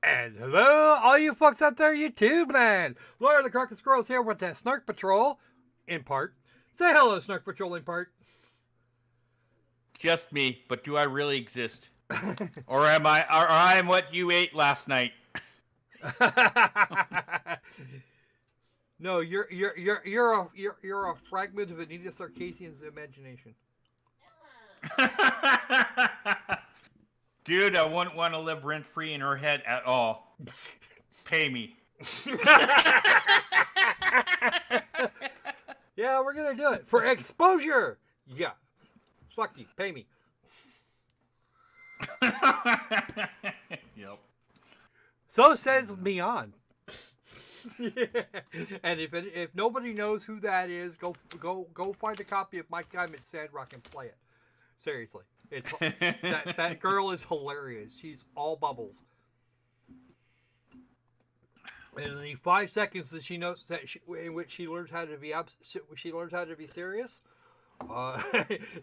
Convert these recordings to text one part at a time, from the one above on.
And hello, all you folks out there, YouTube land. Lord of the Crooked Squirrels here with the Snark Patrol, in part. Say hello, Snark Patrol, in part. Just me, but do I really exist? Or am I what you ate last night? No, you're a fragment of Anita Sarkeesian's imagination. Dude, I wouldn't want to live rent-free in her head at all. Pay me. Yeah, we're gonna do it for exposure. Yeah, fuck you, pay me. Yep. So says Mian. And if nobody knows who that is, go find a copy of My Time at Sandrock and play it. Seriously, it's that girl is hilarious. She's all bubbles. And in the 5 seconds that she knows that in which she learns how to be serious,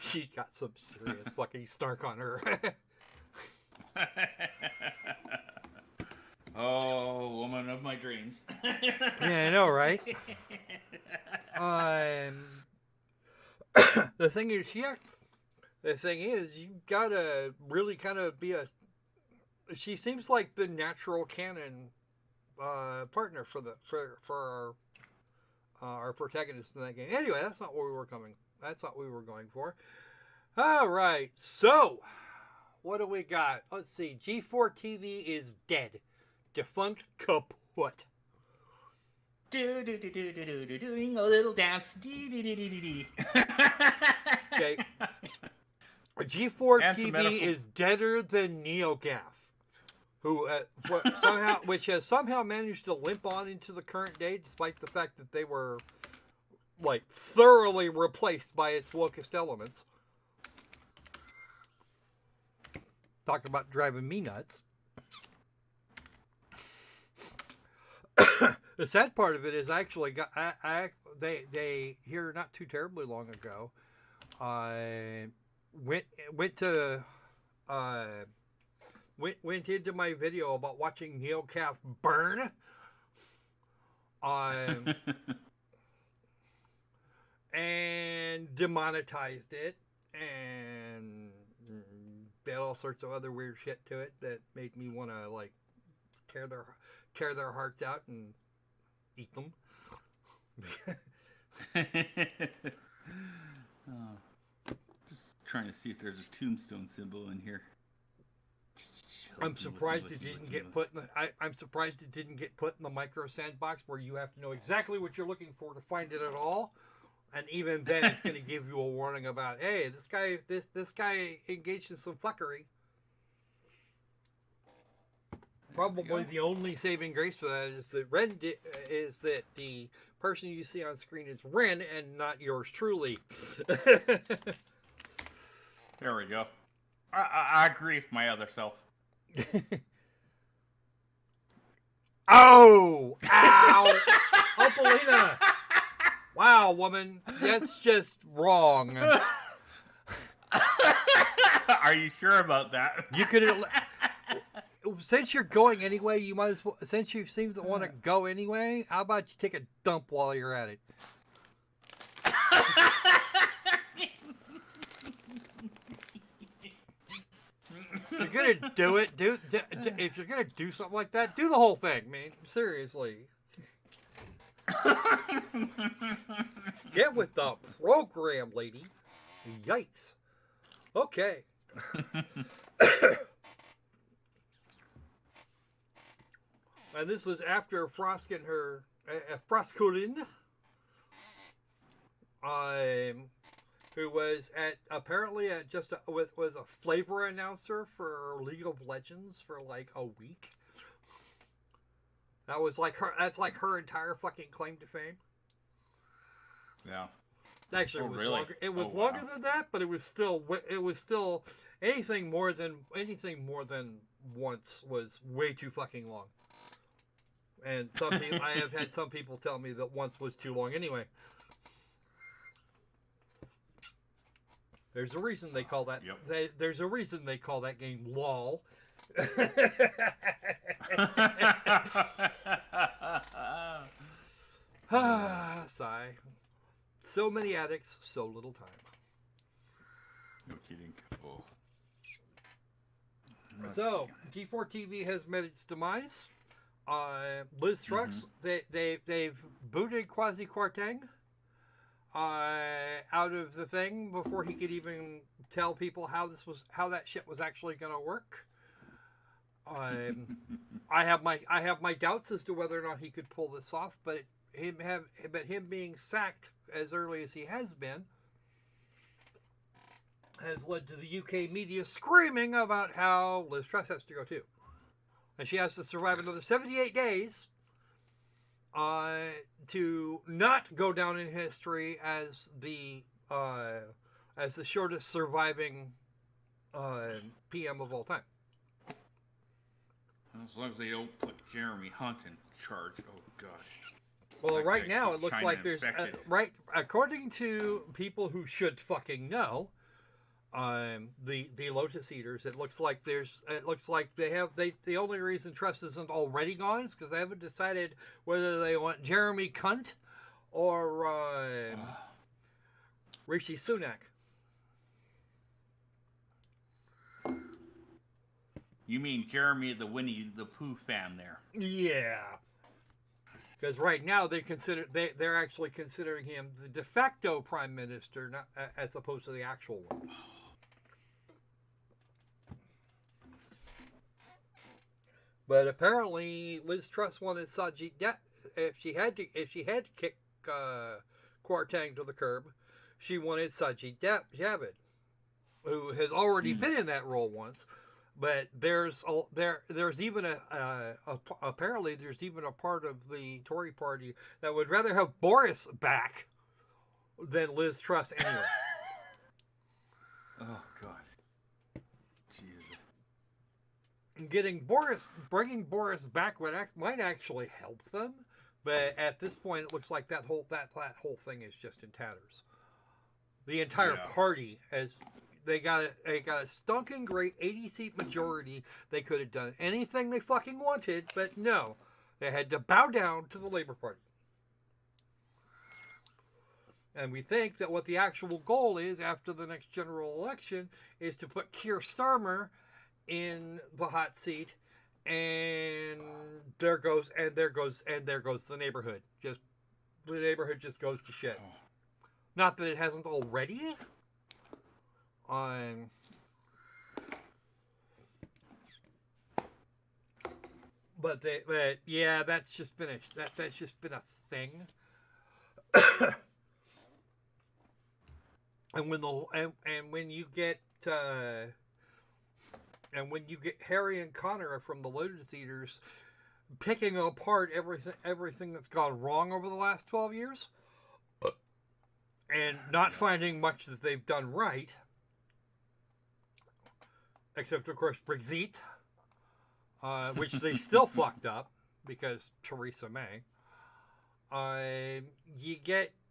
she's got some serious fucking snark on her. Oh, woman of my dreams. Yeah, I know, right? The thing is, you gotta really kind of be a. She seems like the natural canon partner for our protagonist in that game. Anyway, that's not what we were going for. All right, so what do we got? Let's see. G4 TV is dead. Defunct kaput. Doing a little dance. Okay. G4 And TV is deader than NeoGAF, who which has somehow managed to limp on into the current day, despite the fact that they were like thoroughly replaced by its wokest elements. Talk about driving me nuts. The sad part of it is actually they here not too terribly long ago went into my video about watching NeoCaf burn and demonetized it and did all sorts of other weird shit to it that made me want to like tear their hearts out and eat them. Just trying to see if there's a tombstone symbol in here. I'm surprised it didn't get put in I'm surprised it didn't get put in the micro sandbox where you have to know exactly what you're looking for to find it at all. And even then it's going to give you a warning about, hey, this guy engaged in some fuckery. Probably the only saving grace for that is that is that the person you see on screen is Ren and not yours truly. There we go. I agree with my other self. Oh! Ow! Opalina! Wow, woman, that's just wrong. Are you sure about that? You could. Since you're going anyway, you might as well. Since you seem to want to go anyway, how about you take a dump while you're at it? If you're gonna do it, if you're gonna do something like that, do the whole thing, man. Seriously. Get with the program, lady. Yikes. Okay. And this was after Frost and her Frostkulin, who was apparently was a flavor announcer for League of Legends for like a week. That's like her entire fucking claim to fame. Yeah. Actually, it was really? longer. It was longer than that, but it was still anything more than once was way too fucking long. And I have had some people tell me that once was too long anyway. There's a reason they call that. Yep. There's a reason they call that game LOL, Sigh. So many addicts, so little time. No kidding. Oh. So, G4 TV has met its demise. Liz Truss, they've booted Kwasi Kwarteng out of the thing before he could even tell people how that shit was actually going to work. I have my doubts as to whether or not he could pull this off, but him being sacked as early as he has been has led to the UK media screaming about how Liz Truss has to go too. And she has to survive another 78 days to not go down in history as the shortest surviving PM of all time. As long as they don't put Jeremy Hunt in charge. Oh, gosh. Well, right now it looks like there's according to people who should fucking know, the Lotus Eaters. It looks like the only reason Truss isn't already gone is because they haven't decided whether they want Jeremy Cunt or Rishi Sunak. You mean Jeremy the Winnie the Pooh fan there? Yeah. Because right now they're actually considering him the de facto prime minister, not as opposed to the actual one. But apparently, Liz Truss wanted Sanji if she had to kick Kwarteng to the curb, she wanted Sanji Javid, who has already been in that role once. But there's even apparently there's even a part of the Tory party that would rather have Boris back than Liz Truss anyway. Oh God, Jesus! Bringing Boris back might actually help them, but at this point it looks like that whole thing is just in tatters. The entire party has. They got a stinking great 80-seat majority. They could have done anything they fucking wanted, but no. They had to bow down to the Labour Party. And we think that what the actual goal is after the next general election is to put Keir Starmer in the hot seat, and there goes the neighborhood. The neighborhood just goes to shit. Not that it hasn't already. But that's just finished. That's just been a thing. And when you get Harry and Connor from the Lotus Eaters picking apart everything that's gone wrong over the last 12 years and not finding much that they've done right. Except, of course, Brexit, which they still fucked up because Theresa May.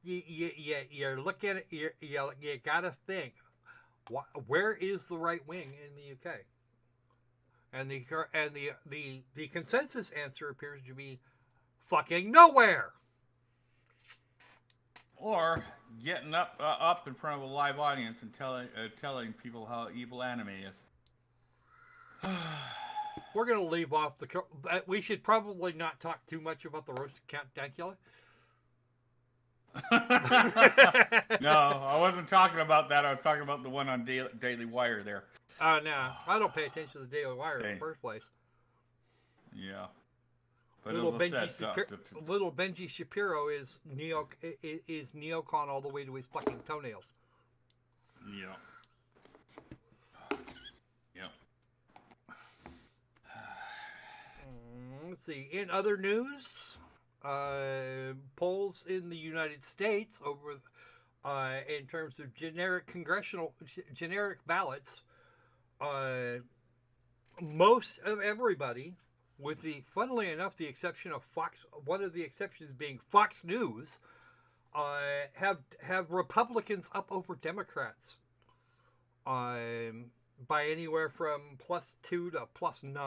You're looking at you gotta think, where is the right wing in the UK? And the consensus answer appears to be fucking nowhere. Or getting up in front of a live audience and telling people how evil anime is. We're going to leave off we should probably not talk too much about the roasted Count Dankula. No, I wasn't talking about that. I was talking about the one on Daily Wire there. Oh, no. I don't pay attention to the Daily Wire in the first place. Yeah. But little Benji Shapiro is neocon all the way to his fucking toenails. Yeah. Let's see. In other news, polls in the United States over in terms of generic ballots, most of everybody, with funnily enough, the exception of Fox, one of the exceptions being Fox News, have Republicans up over Democrats. by anywhere from +2 to +9. I saw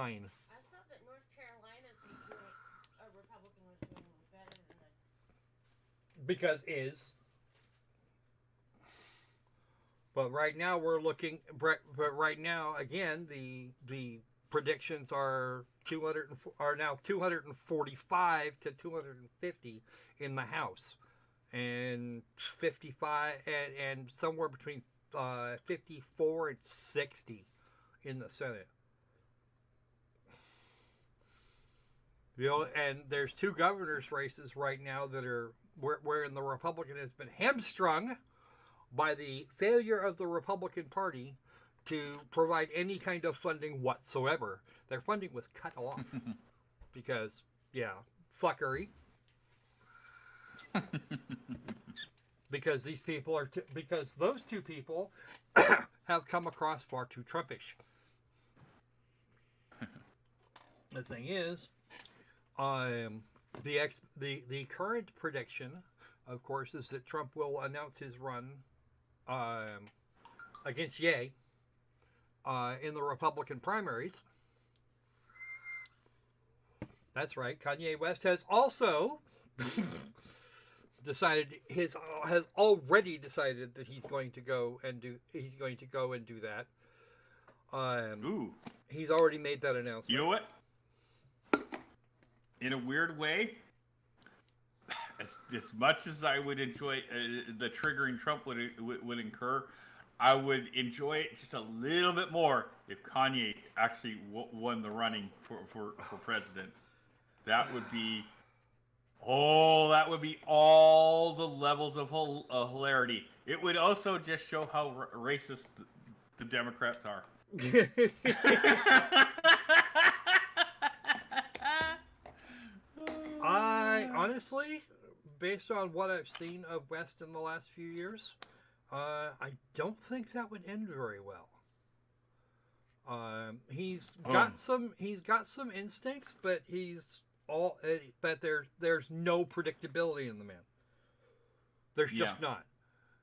that North Carolina's a Republican was doing better than that. Because is. But right now we're looking. But right now, again, the predictions are now 245 to 250 in the House, and 55 and somewhere between 54 and 60 in the Senate. You know, and there's 2 governors' races right now that are wherein the Republican has been hamstrung by the failure of the Republican Party to provide any kind of funding whatsoever. Their funding was cut off because, yeah, fuckery. Because these people are, because those 2 people have come across far too Trumpish. The thing is, the current prediction, of course, is that Trump will announce his run against Ye in the Republican primaries. That's right. Kanye West has also has already decided that he's going to go and do that. Ooh. He's already made that announcement. You know what? In a weird way, as much as I would enjoy the triggering Trump would incur, I would enjoy it just a little bit more if Kanye actually won the running for president. That would be all the levels of hilarity. It would also just show how racist the Democrats are. I honestly, based on what I've seen of West in the last few years, I don't think that would end very well. He's got some instincts, but there's no predictability in the man. There's just not.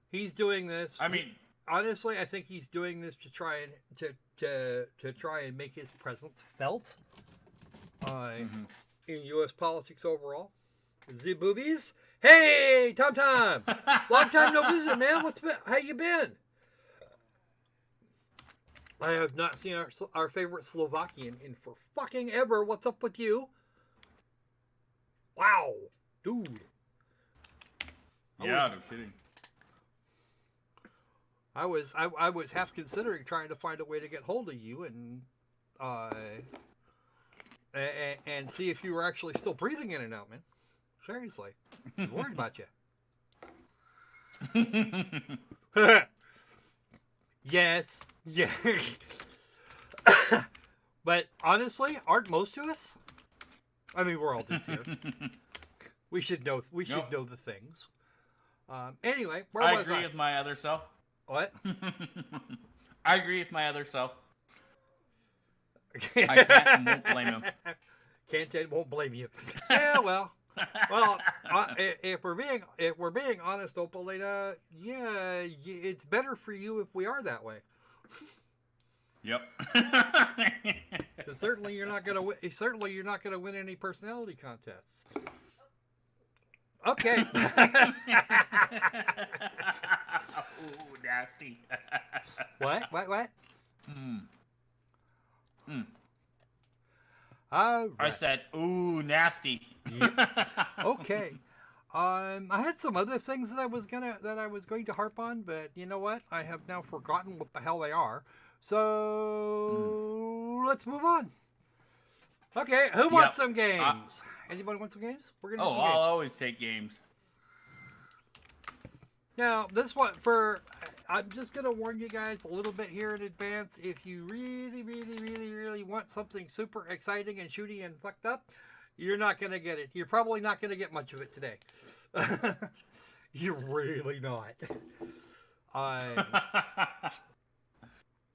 He's doing this. I mean, honestly, I think he's doing this to try and make his presence felt in U.S. politics overall. The boobies. Hey, Tom Tom. Long time no visit, man. How you been? I have not seen our favorite Slovakian in for fucking ever. What's up with you? Wow, dude. Yeah, no kidding. I was half considering trying to find a way to get hold of you and see if you were actually still breathing in and out, man. Seriously, I'm worried about you. Yes, yeah. But honestly, aren't most of us? I mean, we're all dudes here. We should know. We should know the things. Anyway, where was I? I agree with my other self. What? I agree with my other self. I can't and won't blame him. Can't and won't blame you. Yeah, well, if we're being honest, Opalina, yeah, it's better for you if we are that way. Yep. Certainly, you're not gonna win. Certainly, you're not gonna win any personality contests. Okay. Ooh, nasty. What? All right. I said, ooh, nasty. Yep. Okay. I had some other things that I was going to harp on, but you know what? I have now forgotten what the hell they are. So let's move on. Okay, who wants some games? Anybody want some games? We're gonna. I'll always take games. Now, I'm just gonna warn you guys a little bit here in advance. If you really want something super exciting and shooty and fucked up, you're not gonna get it. You're probably not gonna get much of it today. You're really not.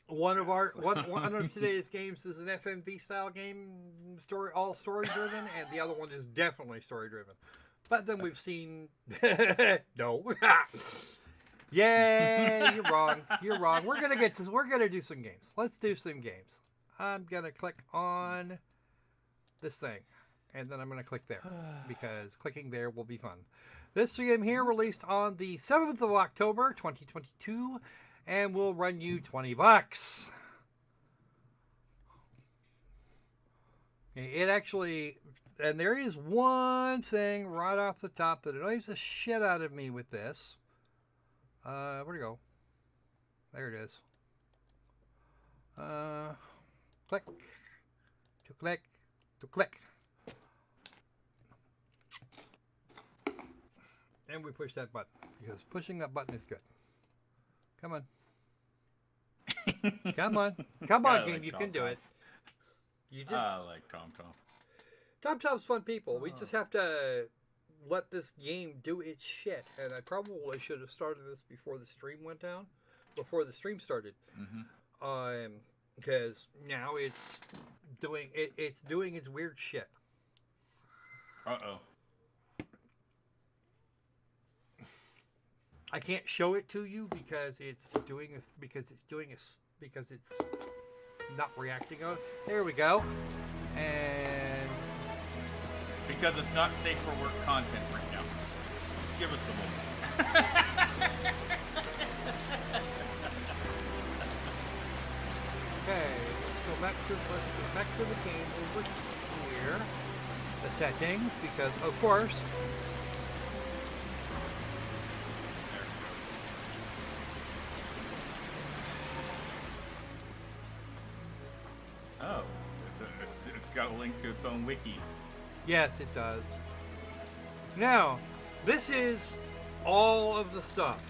One of today's games is an FMV style game, all story driven, and the other one is definitely story driven. But then we've seen no. Yeah, you're wrong. You're wrong. We're gonna do some games. Let's do some games. I'm gonna click on this thing, and then I'm gonna click there because clicking there will be fun. This game here released on the 7th of October, 2022, and will run you $20. It actually, and there is one thing right off the top that annoys the shit out of me with this. Where'd it go? There it is. Click. To click. To click. And we push that button. Because pushing that button is good. Come on. Come on. Come on, game. You can do it. You did. I like Tom. TomTom's fun people. We just have to let this game do its shit. And I probably should have started this before the stream went down. Before the stream started. Because now it's doing its weird shit. Uh-oh. I can't show it to you because it's not reacting on it. There we go. And Because it's not safe for work content right now. Just give us a moment. okay, let's go back to the game over here. The settings, because of course. Oh, it's got a link to its own wiki. Yes, it does. Now, this is all of the stuff.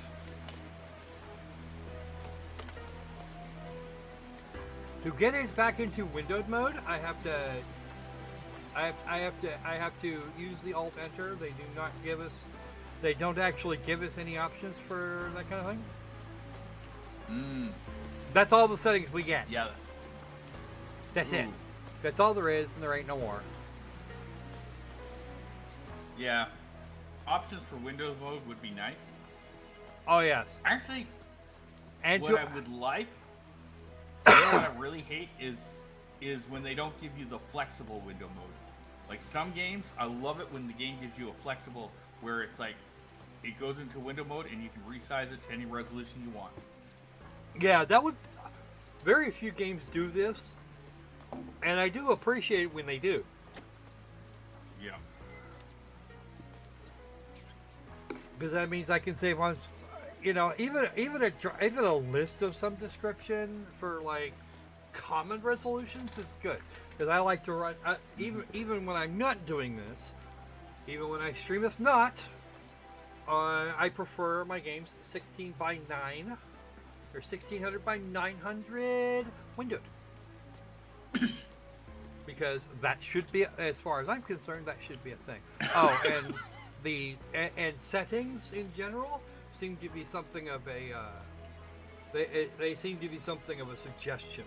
To get it back into windowed mode, I have to use the Alt Enter. They don't actually give us any options for that kind of thing. That's all the settings we get. Yeah. That's it. That's all there is, and there ain't no more. Yeah. Options for Windows mode would be nice. Oh yes. Actually, And what I would like, what I really hate is when they don't give you the flexible window mode. Like some games, I love it when the game gives you a flexible where it's like it goes into window mode and you can resize it to any resolution you want. Yeah, that would. Very few games do this, and I do appreciate it when they do. Yeah. Because that means I can save on, even a list of some description for like common resolutions is good. Because I like to run even when I'm not doing this, even when I streameth not, I prefer my games 16 by 9 or 1600 by 900 windowed. Because that should be, as far as I'm concerned, that should be a thing. Oh, and and settings in general seem to be something of a they seem to be something of a suggestion.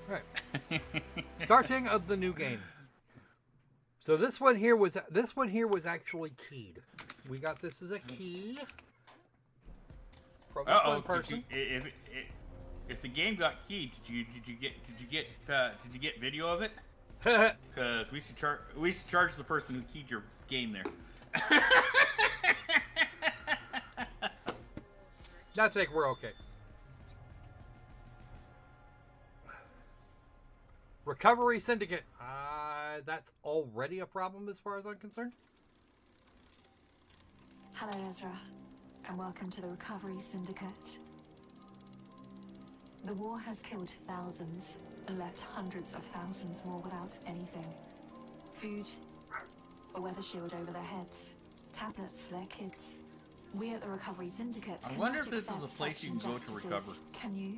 Right. Starting of the new game. So this one here was actually keyed. We got this as a key. From one person. If the game got keyed, did you get video of it? Because we should charge the person who keyed your game there. That's like we're okay. Recovery Syndicate. That's already a problem as far as I'm concerned. Hello, Ezra, and welcome to the Recovery Syndicate. The war has killed thousands and left hundreds of thousands more without anything. Food, a weather shield over their heads, tablets for their kids. We at the Recovery Syndicate I cannot wonder if this is accept a place such you can go to injustices. recover. Can you?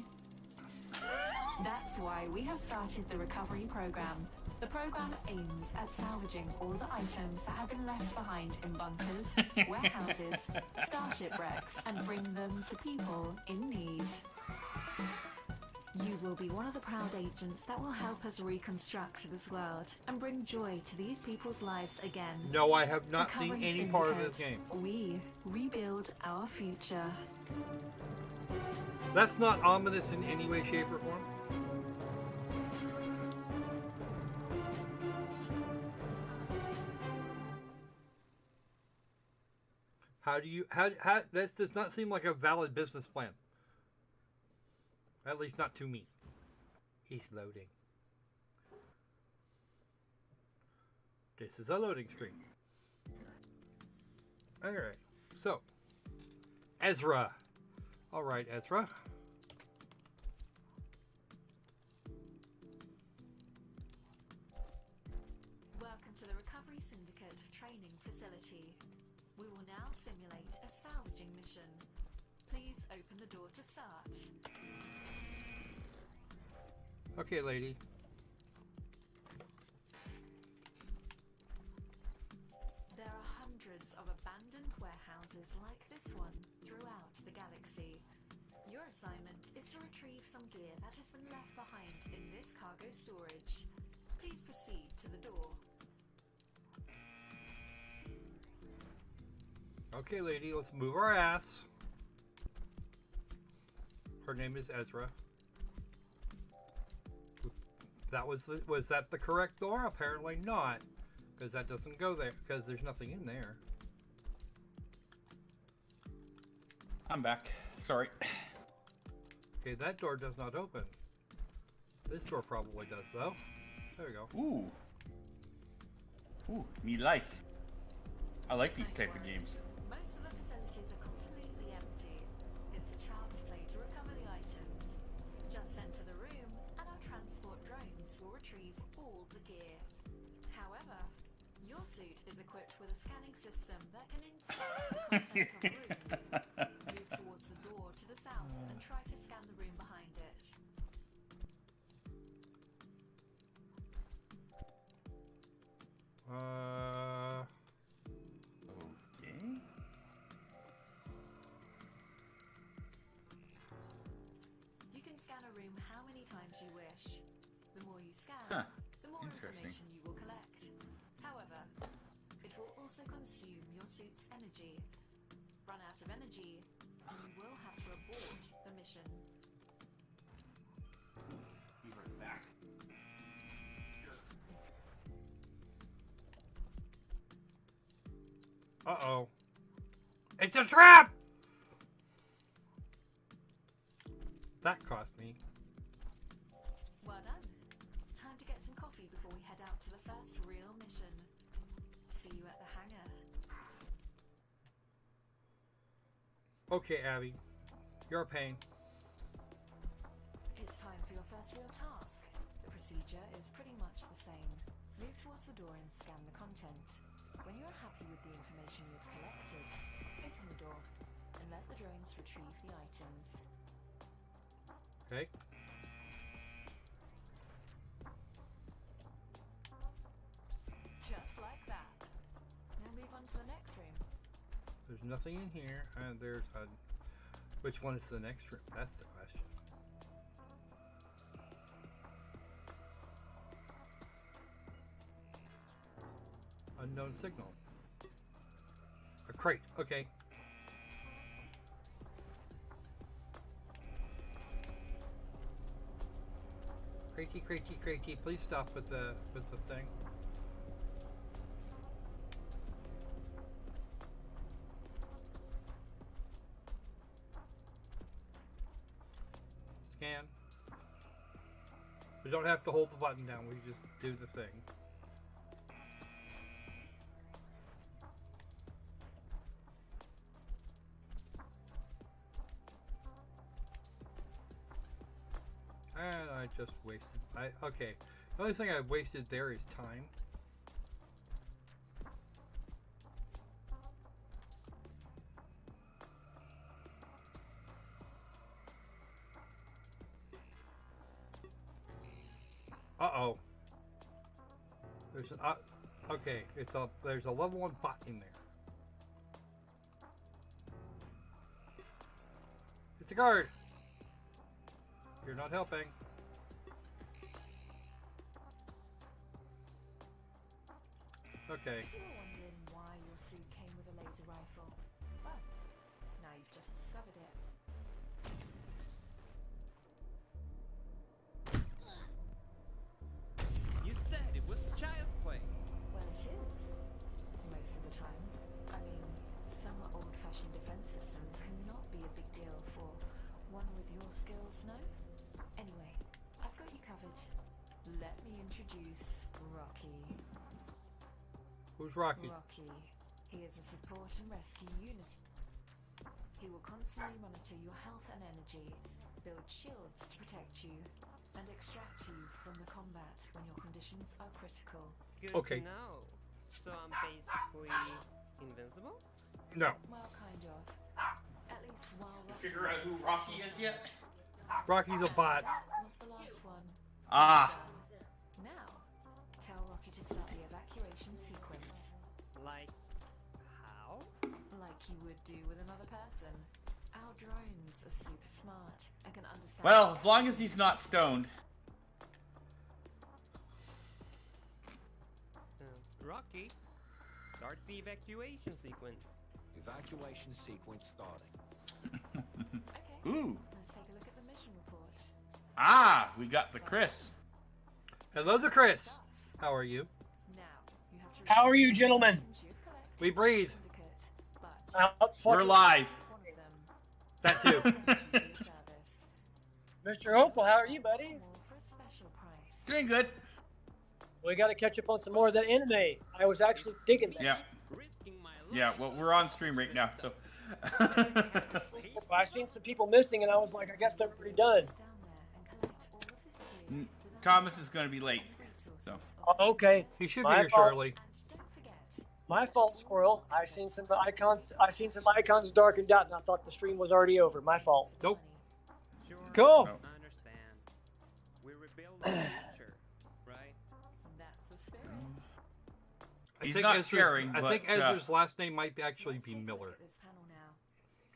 That's why we have started the Recovery Program. The program aims at salvaging all the items that have been left behind in bunkers, warehouses, starship wrecks, and bring them to people in need. You will be one of the proud agents that will help us reconstruct this world and bring joy to these people's lives again. No, I have not seen Recovery any part of this Syndicate. game. We rebuild our future. That's not ominous in any way, shape, or form. How do you, how, this does not seem like a valid business plan. At least not to me. He's loading. This is a loading screen. Alright, so. Ezra. Alright, Ezra. Welcome to the Recovery Syndicate training facility. We will now simulate a salvaging mission. Please open the door to start. Okay, lady. There are hundreds of abandoned warehouses like this one throughout the galaxy. Your assignment is to retrieve some gear that has been left behind in this cargo storage. Please proceed to the door. Okay, lady, let's move our ass. Her name is Ezra. That was that the correct door? Apparently not, because that doesn't go there, because there's nothing in there. I'm back. Sorry. Okay, that door does not open. This door probably does, though. There we go. Ooh. Ooh, me like. I like these type of games. Most of the facilities are completely empty. It's a child's play to recover the items. Just enter the room and our transport drones will retrieve all the gear. However, your suit is equipped with a scanning system that can inspect the content of a room. Move towards the door to the south and try to scan the room behind it. Okay. You can scan a room how many times you wish. The more you scan, Huh. the more Interesting. information you will collect. However, it will also consume your suit's energy. Run out of energy, and you will have to abort the mission. Be right back. Uh-oh. It's a trap! That cost me. Well done. Time to get some coffee before we head out to the first real mission. See you at the hangar. Okay, Abby. You're a pain. It's time for your first real task. The procedure is pretty much the same. Move towards the door and scan the content. When you are happy with the information you've collected, open the door and let the drones retrieve the items. Okay. Just like that. Now move on to the next room. There's nothing in here, and there's a... Which one is the next room? That's the question. Unknown signal. A crate. Okay. Cratey, cratey, cratey. Please stop with the thing. Scan. We don't have to hold the button down. We just do the thing. And I just wasted. Okay. The only thing I wasted there is time. Uh-oh. There's an okay, there's a level 1 bot in there. It's a guard. You're not helping. Okay. If you're wondering why your suit came with a laser rifle, well, now you've just discovered it. You said it was child's play. Well, it is. Most of the time. I mean, some old-fashioned defense systems cannot be a big deal for one with your skills, no? Anyway, I've got you covered. Let me introduce Rocky. Who's Rocky? Rocky. He is a support and rescue unit. He will constantly monitor your health and energy, build shields to protect you, and extract you from the combat when your conditions are critical. Good Okay. to know. So I'm basically invincible? No. Well, kind of. At least while Rocky Figure out who Rocky is yet? Rocky's a bot. That was the last one. Ah. Now, tell Rocky to start the evacuation sequence. Like, how? Like you would do with another person. Our drones are super smart and can understand. Well, as long as he's not stoned. Rocky, start the evacuation sequence. Evacuation sequence starting. Okay. Ooh. Let's take a look at the mission report. Ah, we got the Chris. Hello, the Chris. How are you? Now, you have to How are you, gentlemen? We breathe. Out We're fucking- live. That too. Mr. Opal, how are you, buddy? Doing good. We got to catch up on some more of that anime. I was actually digging that. Yeah. Risking my life. Yeah, well, we're on stream right now, so. I've seen some people missing, and I was like, I guess they're pretty done. Thomas is going to be late. So. Oh, okay. He should be My here fault. shortly. My fault, Skwerl. I seen some icons darkened out, and I thought the stream was already over. My fault. Nope. Sure, Cool. No. I understand. We rebuild the future, right? That's the spirit. I He's think not Ezra's- sharing, I but, think Ezra's last name might actually be Miller.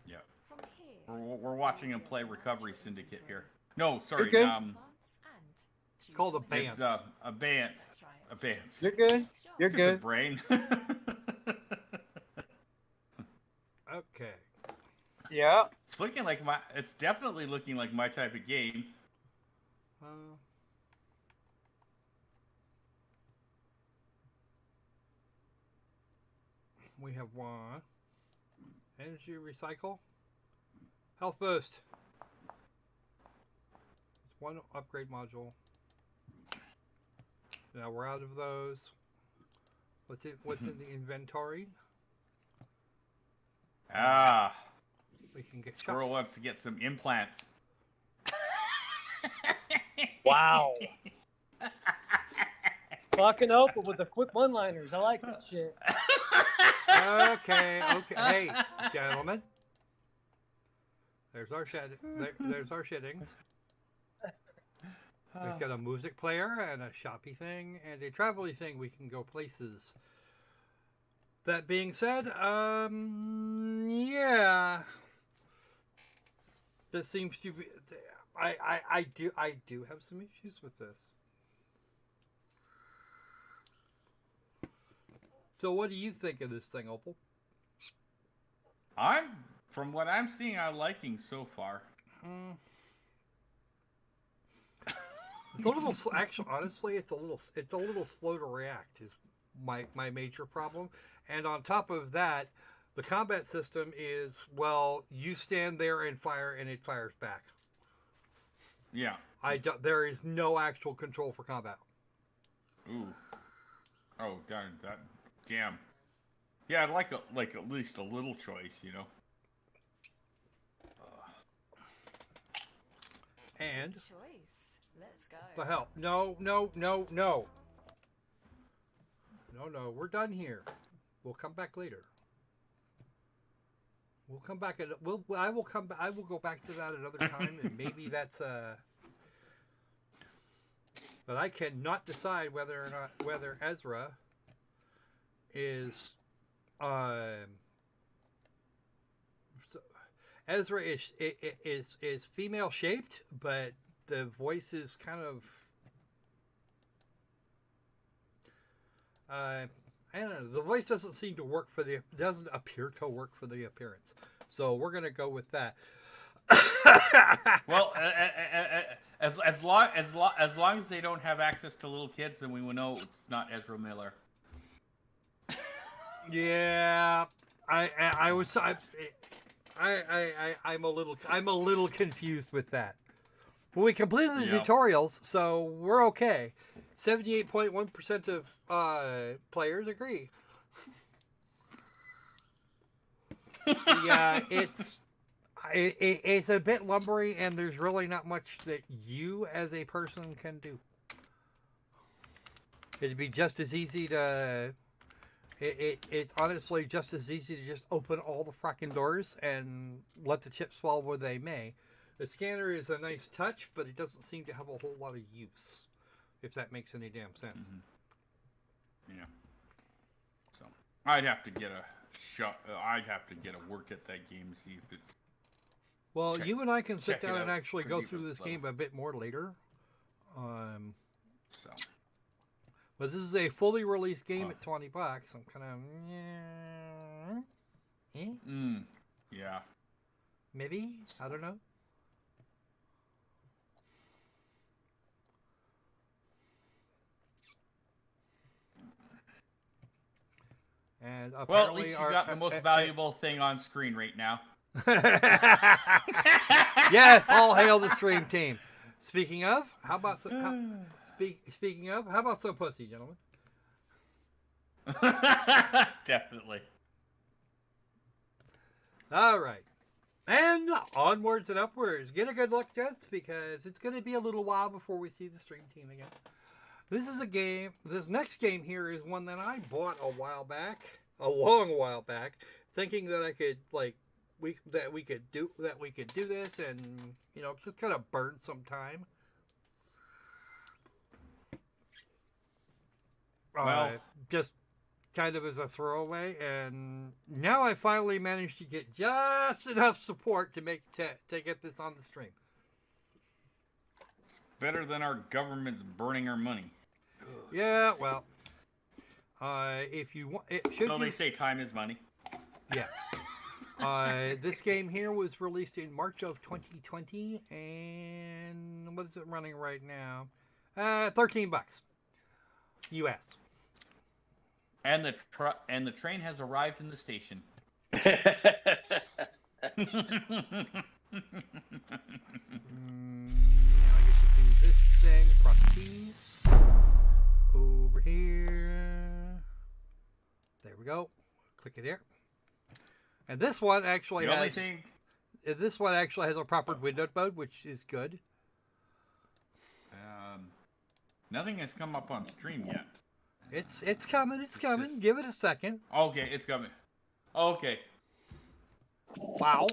Yeah. From here, We're watching him play Recovery Syndicate here. No, sorry. good. It's called Abeyance. It's Abeyance. Abeyance. You're good. You're Stupid good. brain. Okay. Yeah. It's looking like my. It's definitely looking like my type of game. We have one. Energy recycle. Health boost. It's one upgrade module. Now we're out of those. What's in the inventory? Ah. We can get Skwerl wants to get some implants. Wow. Fucking Opal with the quick one-liners. I like that shit. Okay. Hey, gentlemen. There's our there's our shittings. We've got a music player and a shoppy thing and a travel-y thing. We can go places. That being said, yeah. This seems to be. I do have some issues with this. So what do you think of this thing, Opal? From what I'm seeing, I'm liking so far. It's a little actually, honestly, it's a little slow to react. Is my major problem, and on top of that, the combat system is well, you stand there and fire, and it fires back. Yeah. There is no actual control for combat. Ooh. Oh, darn that. Damn. Yeah, I'd like at least a little choice, you know. And choice. Let's go. the hell? No. We're done here. We'll come back later. We'll come back at I will come. I will go back to that another time, and maybe that's But I cannot decide whether Ezra is Ezra is female shaped, but the voice is kind of I don't know. The voice doesn't seem to work doesn't appear to work for the appearance. So we're gonna go with that. Well, as long as they don't have access to little kids, then we will know it's not Ezra Miller. Yeah, I'm a little confused with that. Well, we completed the tutorials, so we're okay. 78.1% of players agree. Yeah, it's a bit lumbery, and there's really not much that you as a person can do. It'd be just as easy to. It's honestly just as easy to just open all the frickin' doors and let the chips fall where they may. The scanner is a nice touch, but it doesn't seem to have a whole lot of use, if that makes any damn sense. Mm-hmm. Yeah. So I'd have to get a shot. I'd have to get a work at that game and see if it's. Well, you and I can sit check it down and out actually pretty go through this level. game a bit more later. So. But this is a fully released game at $20. I'm kind of, Yeah. maybe, I don't know. And Well, at apparently least you got the most valuable thing on screen right now. Yes, all hail the stream team. Speaking of, how about some? Speaking of, how about some pussy, gentlemen? Definitely. All right, and onwards and upwards. Get a good look, gents, because it's going to be a little while before we see the stream team again. This is a game. This next game here is one that I bought a long while back, thinking that I could we could do this, and just kind of burn some time. Well, just kind of as a throwaway, and now I finally managed to get just enough support to get this on the stream. better than our government's burning our money. Yeah, well, if you want, They say time is money. Yes. This game here was released in March of 2020, and what is it running right now? $13 US. And the train has arrived in the station. Now I get to do this thing. Press keys over here. There we go. Click it here. And this one actually This one actually has a proper windowed mode, which is good. Nothing has come up on stream yet. It's coming. It's coming. Give it a second. Okay, it's coming. Okay. Wow.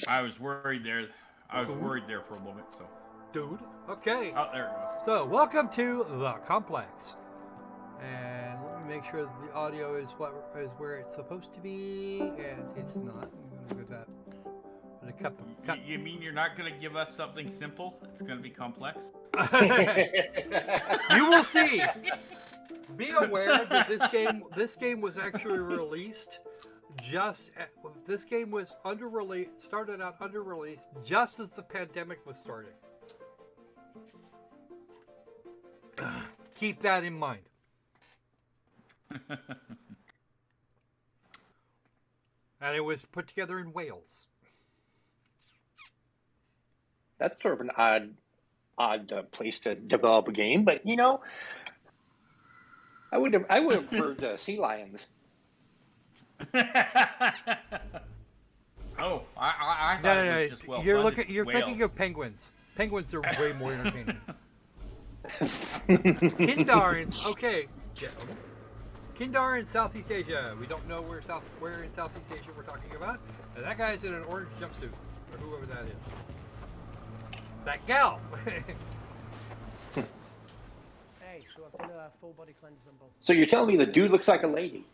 I was worried there. For a moment. So. Dude. Okay. Oh, there it goes. So, welcome to the complex. And let me make sure that the audio is where it's supposed to be, and it's not. I'm gonna go that. I'm gonna cut. You mean you're not gonna give us something simple? It's gonna be complex. You will see. Be aware that this game was actually released started out under release just as the pandemic was starting. Keep that in mind. And it was put together in Wales. That's sort of an odd place to develop a game, but I would have preferred sea lions. Oh, I thought it was just well funded. You're thinking of penguins. Penguins are way more entertaining. Kindarins, okay. Kindar in Southeast Asia. We don't know where in Southeast Asia we're talking about. And that guy's in an orange jumpsuit, or whoever that is. That gal. Hey, so I've done a full body cleanse symbol. So you're telling me the dude looks like a lady?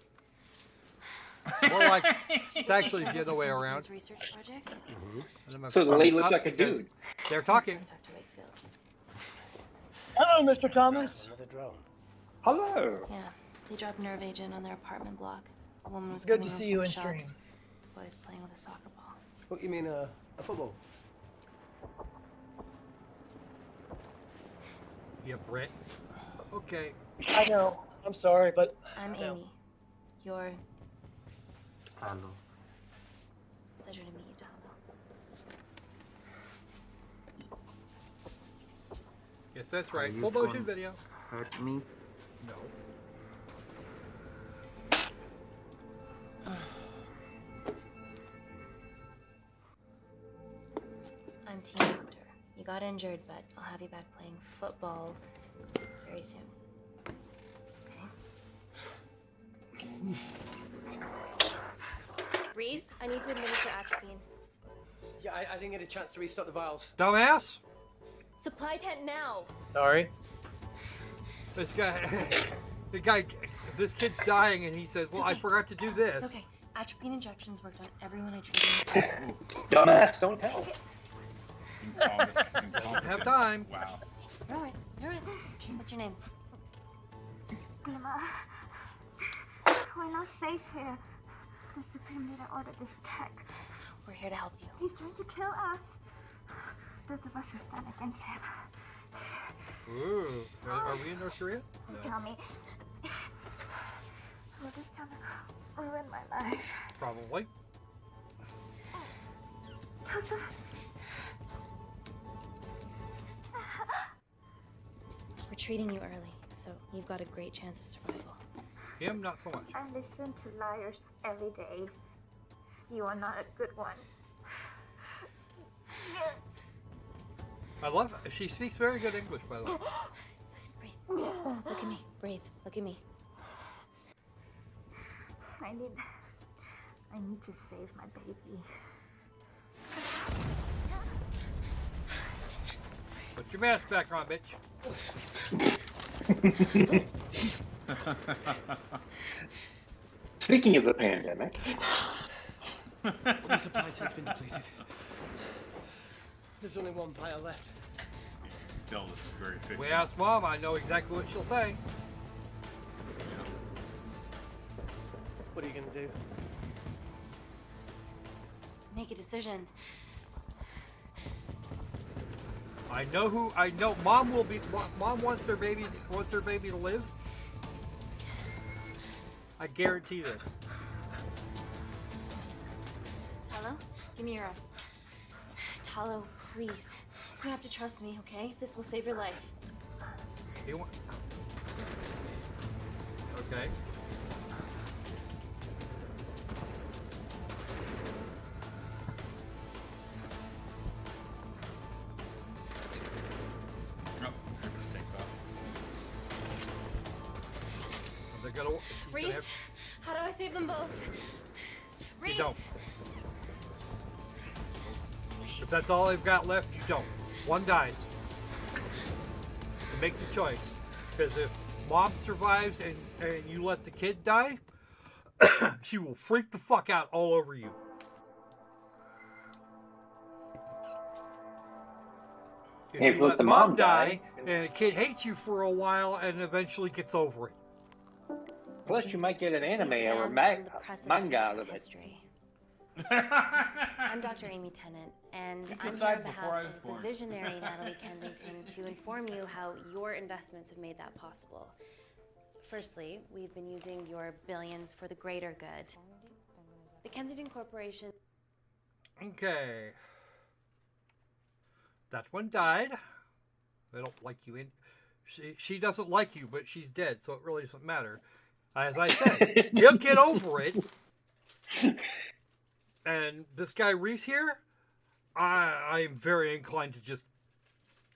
More like it's actually the other way around. Research project. So the lady looks like a dude. They're talking. Hello, Mr. Thomas. Another drone. Hello. Yeah, they dropped nerve agent on their apartment block. A woman was Good coming to home see from you the in shops. stream. Boy was playing with a soccer ball. What, you mean a football? Yeah, Brett. Okay. I know. I'm sorry, but I'm no. Amy. You're... Hello. Pleasure to meet you, Talo. Yes, that's right. Are you Full motion going- video. Hurt me? No. I'm Team Doctor. You got injured, but I'll have you back playing football very soon. Okay? Reese, I need to administer atropine. Yeah, I didn't get a chance to restock the vials. Dumbass. Supply tent now! Sorry. This guy, this kid's dying, and he says, "Well, I okay. forgot to do this." It's okay. Atropine injections worked on everyone I treated in this. Dumbass, don't tell. Don't have time. Wow. You're alright. You're alright. What's your name? Dima, we're not safe here. The Supreme Leader ordered this attack. We're here to help you. He's trying to kill us. Both of us will stand against him. Ooh, are we in North Korea? No. Tell me, will this chemical ruin my life? Probably. We're treating you early, so you've got a great chance of survival. Him, not so much. I listen to liars every day. You are not a good one. I love it. She speaks very good English, by the way. Please breathe. Look at me. Breathe. Look at me. I need to save my baby. Put your mask back on, bitch. Speaking of the pandemic, The supply tent's been depleted. There's only one vial left. Tell this is very efficient. We asked Mom. I know exactly what she'll say. What are you gonna do? Make a decision. I know. Mom will be. Mom wants her baby to live. I guarantee this. Talo, give me your arm. Talo, please. You have to trust me, okay? This will save your life. Okay. They're gonna. Reese, how do I save them both? Reese! You don't. If that's all they've got left, you don't. One dies. So make the choice. Because if Mom survives and you let the kid die, she will freak the fuck out all over you. If Hey, you let let the Mom mom die, die. and the kid hates you for a while and eventually gets over it. plus you might get an anime We stand or on the precipice manga out of of it. history. I'm Dr. Amy Tennant, and You I'm here decided on before behalf I was of the born. visionary Natalie Kensington to inform you how your investments have made that possible. Firstly, we've been using your billions for the greater good. The Kensington Corporation... Okay. That one died. They don't like you. She doesn't like you, but she's dead, so it really doesn't matter. As I said, he'll get over it. And this guy Reese here, I am very inclined to just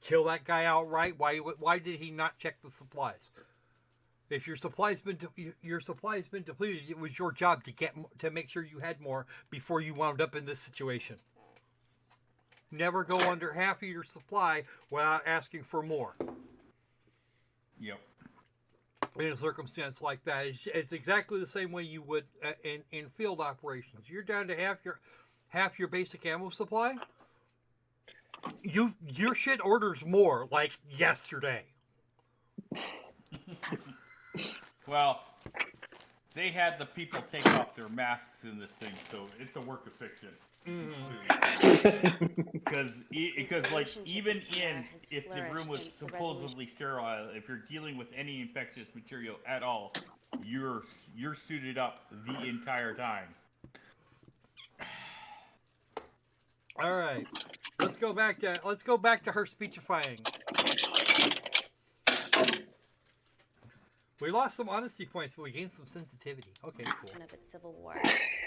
kill that guy outright. Why did he not check the supplies? If your supply's been depleted, it was your job to make sure you had more before you wound up in this situation. Never go under half of your supply without asking for more. Yep. In a circumstance like that, it's exactly the same way you would in field operations. You're down to half your basic ammo supply. Your shit orders more like yesterday. Well, they had the people take off their masks in this thing, so it's a work of fiction. Because like even in if the room was supposedly sterile, if you're dealing with any infectious material at all, you're suited up the entire time. All right, let's go back to her speechifying. We lost some honesty points, but we gained some sensitivity. Okay, cool. Of its civil war.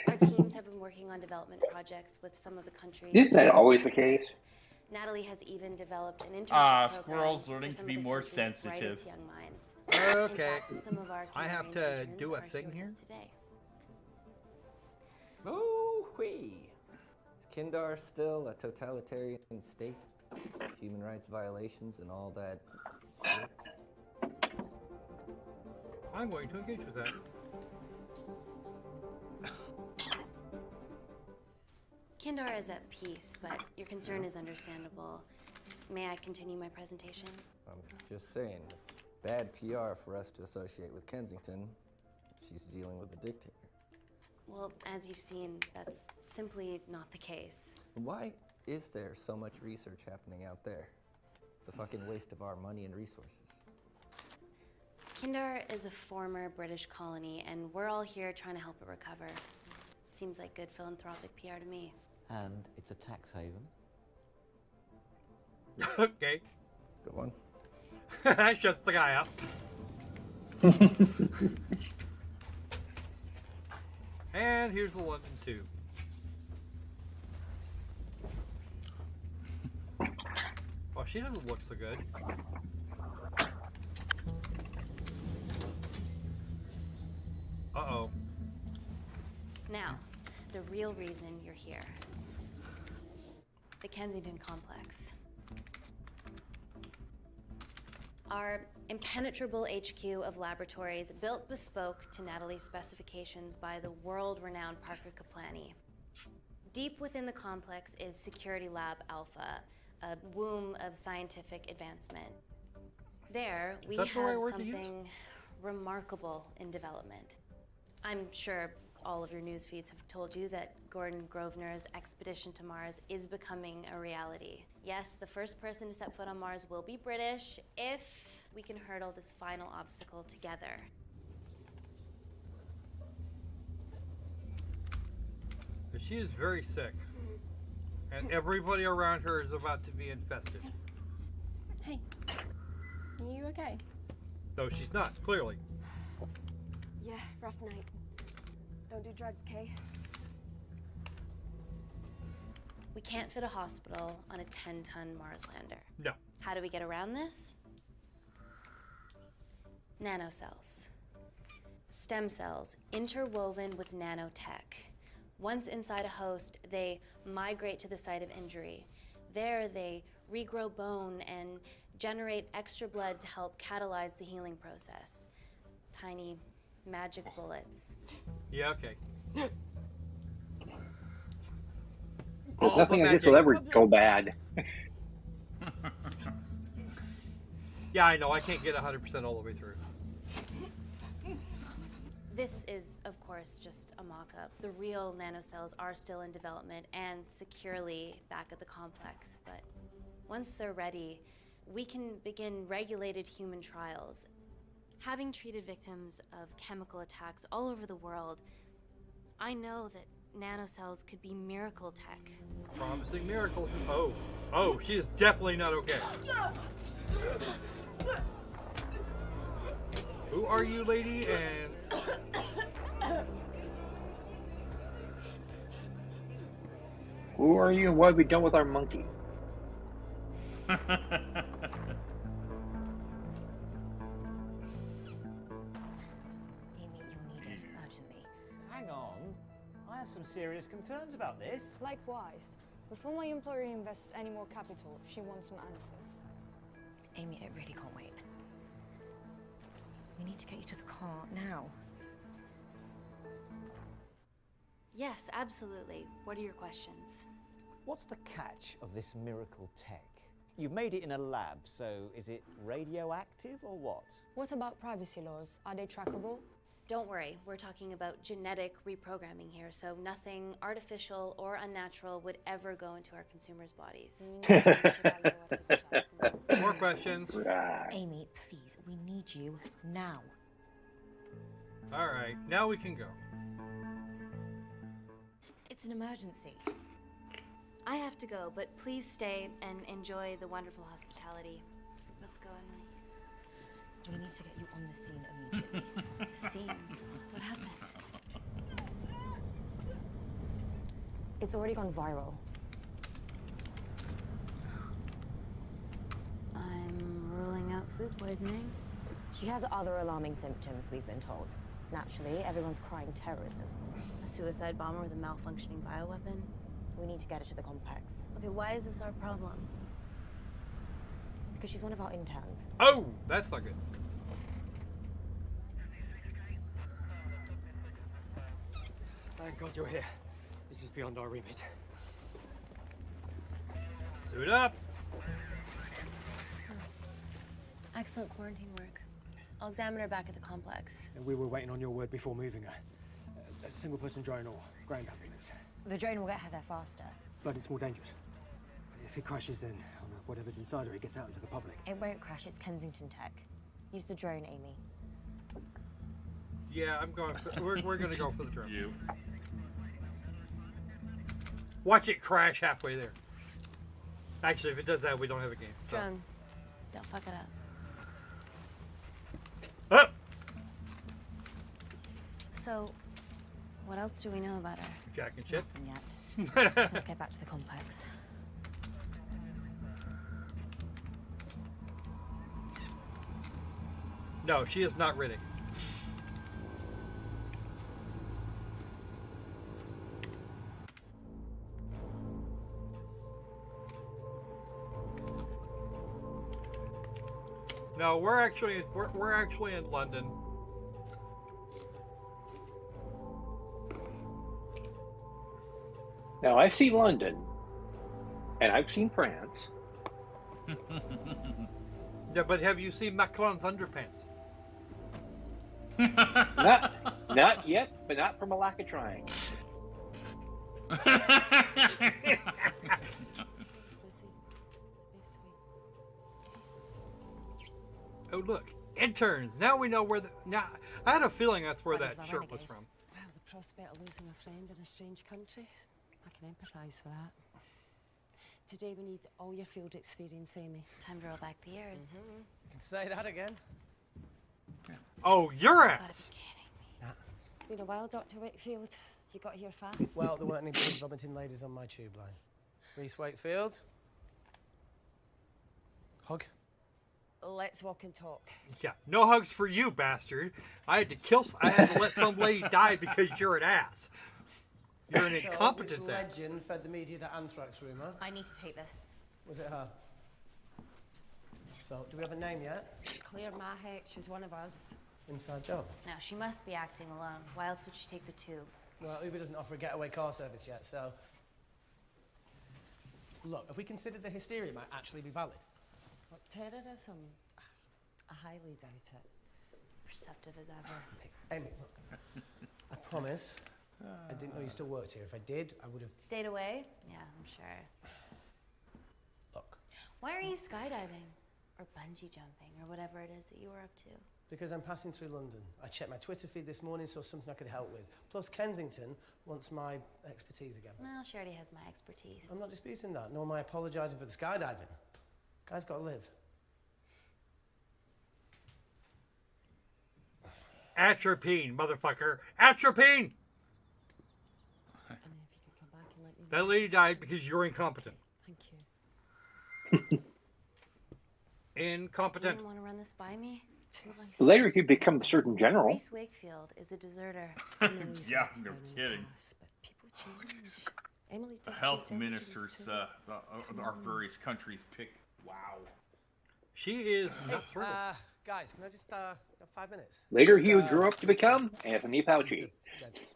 Our teams have been working on development projects with some of the countries. Isn't that always the case? Natalie has even developed an internship program Skwerl's learning to be more sensitive. Young minds. Okay. In fact, some of our I have to do a thing here. Today. Oh, wee. Is Kindar still a totalitarian state? Human rights violations and all that shit? I'm going to engage with that. Kindar is at peace, but your concern is understandable. May I continue my presentation? I'm just saying, it's bad PR for us to associate with Kensington if she's dealing with a dictator. Well, as you've seen, that's simply not the case. Why is there so much research happening out there? It's a fucking waste of our money and resources. Kindar is a former British colony, and we're all here trying to help it recover. Seems like good philanthropic PR to me. And it's a tax haven. Okay. Good one. That shuts the guy up. And here's the London tube. Oh, she doesn't look so good. Uh-oh. Now, the real reason you're here. The Kensington Complex. Our impenetrable HQ of laboratories built bespoke to Natalie's specifications by the world-renowned Parker Kaplani. Deep within the complex is Security Lab Alpha, a womb of scientific advancement. There, we have something remarkable in development. I'm sure all of your news feeds have told you that Gordon Grosvenor's expedition to Mars is becoming a reality. Yes, the first person to set foot on Mars will be British if we can hurdle this final obstacle together. She is very sick. And everybody around her is about to be infested. Hey, are you okay? No, she's not, clearly. Yeah, rough night. Don't do drugs, Kay. We can't fit a hospital on a 10-ton Mars lander. No. How do we get around this? Nanocells. Stem cells interwoven with nanotech. Once inside a host, they migrate to the site of injury. There, they regrow bone and generate extra blood to help catalyze the healing process. Tiny magic bullets. Yeah, okay. There's nothing I guess will ever go bad. Yeah, I know. I can't get 100% all the way through. This is, of course, just a mock-up. The real nanocells are still in development and securely back at the complex, but once they're ready, we can begin regulated human trials. Having treated victims of chemical attacks all over the world, I know that nanocells could be miracle tech. Promising miracles. Oh, she is definitely not okay. Who are you, lady? And who are you and what have we done with our monkey? Hang on. I have some serious concerns about this. Likewise. Before my employer invests any more capital, she wants some answers. Amy, it really can't wait. We need to get you to the car now. Yes, absolutely. What are your questions? What's the catch of this miracle tech? You've made it in a lab, so is it radioactive or what? What about privacy laws? Are they trackable? Don't worry, we're talking about genetic reprogramming here, so nothing artificial or unnatural would ever go into our consumers' bodies. More questions. Amy, please, we need you now. All right, now we can go. It's an emergency. I have to go, but please stay and enjoy the wonderful hospitality. Let's go, Emily. We need to get you on the scene immediately. Scene? What happened? It's already gone viral. I'm ruling out food poisoning. She has other alarming symptoms, we've been told. Naturally, everyone's crying terrorism. A suicide bomber with a malfunctioning bioweapon? We need to get her to the complex. Okay, why is this our problem? Because she's one of our interns. Oh, that's not good. Thank God you're here. This is beyond our remit. Suit up. Excellent quarantine work. I'll examine her back at the complex. And we were waiting on your word before moving her. A single-person drone or ground ambulance. The drone will get her there faster. But it's more dangerous. If it crashes, then whatever's inside her, it gets out into the public. It won't crash, it's Kensington tech. Use the drone, Amy. Yeah, I'm going. We're going to go for the drone. You. Watch it crash halfway there. Actually, if it does that, we don't have a game. So. Drone, don't fuck it up. Up. So, what else do we know about her? Jack and Chip. Nothing yet. Let's get back to the complex. No, she is not Riddick. No, we're actually in London. Now, I've seen London, and I've seen France. Yeah, but have you seen Macron's underpants? Not yet, but not from a lack of trying. Oh, look, interns. Now we know where now I had a feeling that's where that shirt was from. Well, the prospect of losing a friend in a strange country, I can empathise with that. Today we need all your field experience, Amy. Time to roll back the years. You can say that again. Oh, your ass. It's been a while, Dr. Wakefield. You got here fast. Well, there weren't any big vomiting ladies on my tube line. Reese Wakefield. Hug. Let's walk and talk. Yeah, no hugs for you, bastard. I had to let some lady die because you're an ass. You're an incompetent which ass. legend fed the media the anthrax rumour? I need to take this. Was it her? So, do we have a name yet? Claire Mahek, she's one of us. Inside job. Now, she must be acting alone. Why else would she take the tube? Well, Uber doesn't offer a getaway car service yet, so... Look, if we consider the hysteria might actually be valid. What, terrorism? I highly doubt it. Perceptive as ever. Amy, look. I promise I didn't know you still worked here. If I did, I would have... Stayed away? Yeah, I'm sure. Look. Why are you skydiving? Or bungee jumping? Or whatever it is that you were up to? Because I'm passing through London. I checked my Twitter feed this morning, saw something I could help with. Plus, Kensington wants my expertise again. Well, she already has my expertise. I'm not disputing that, nor am I apologising for the skydiving. Guy's got to live. Atropine, motherfucker. Atropine! And if you could come back and let me That know lady the died decisions. because you're incompetent. Thank you. Incompetent. You didn't want to run this by me? Later, he become Surgeon General. Reese Wakefield is a deserter. Yeah, no kidding. People change. Emily The did health check ministers, too. our various countries pick. Wow. She is not thrilled. Guys, can I just have 5 minutes? Later, Just, he grew up to become Anthony Fauci. Gents.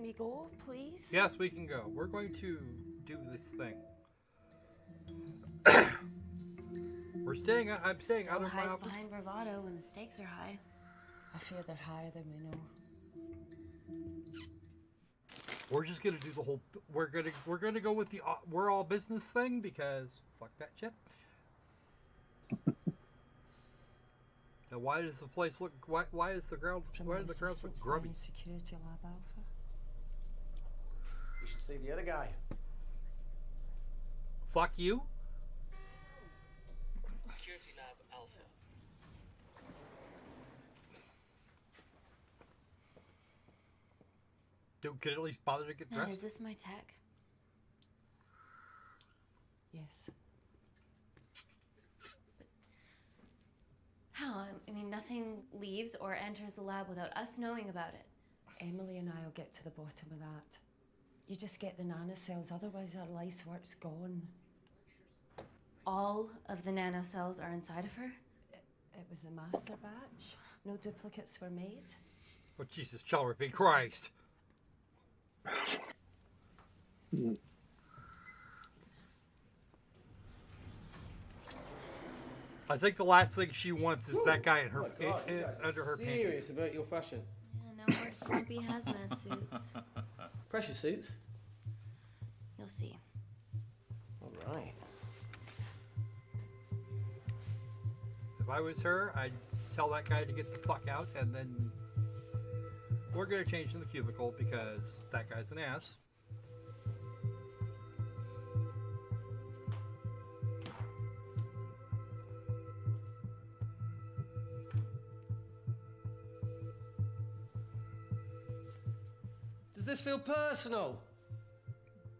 we go, please? Yes, we can go. We're going to do this thing. We're staying. I'm staying Still out of my hides office. behind bravado when the stakes are high. I fear they're higher than we know. We're just gonna do the whole. We're gonna go with the we're all business thing because fuck that shit. Now, why does the place look? Why is the ground? Why does the ground look grubby? Security Lab Alpha. You should see the other guy. Fuck you. Security Lab Alpha. Dude, can at least bother to get Now, dressed? is this my tech? Yes. How? I mean, nothing leaves or enters the lab without us knowing about it. Emily and I will get to the bottom of that. You just get the nanocells, otherwise our life's work's gone. All of the nanocells are inside of her? It was the master batch. No duplicates were made. Oh, Jesus, child of Christ. I think the last thing she wants is that guy in her under her Serious panties. about your fashion. Yeah, no more frumpy hazmat suits. Pressure suits. You'll see. All right. If I was her, I'd tell that guy to get the fuck out, and then we're gonna change in the cubicle because that guy's an ass. Does this feel personal?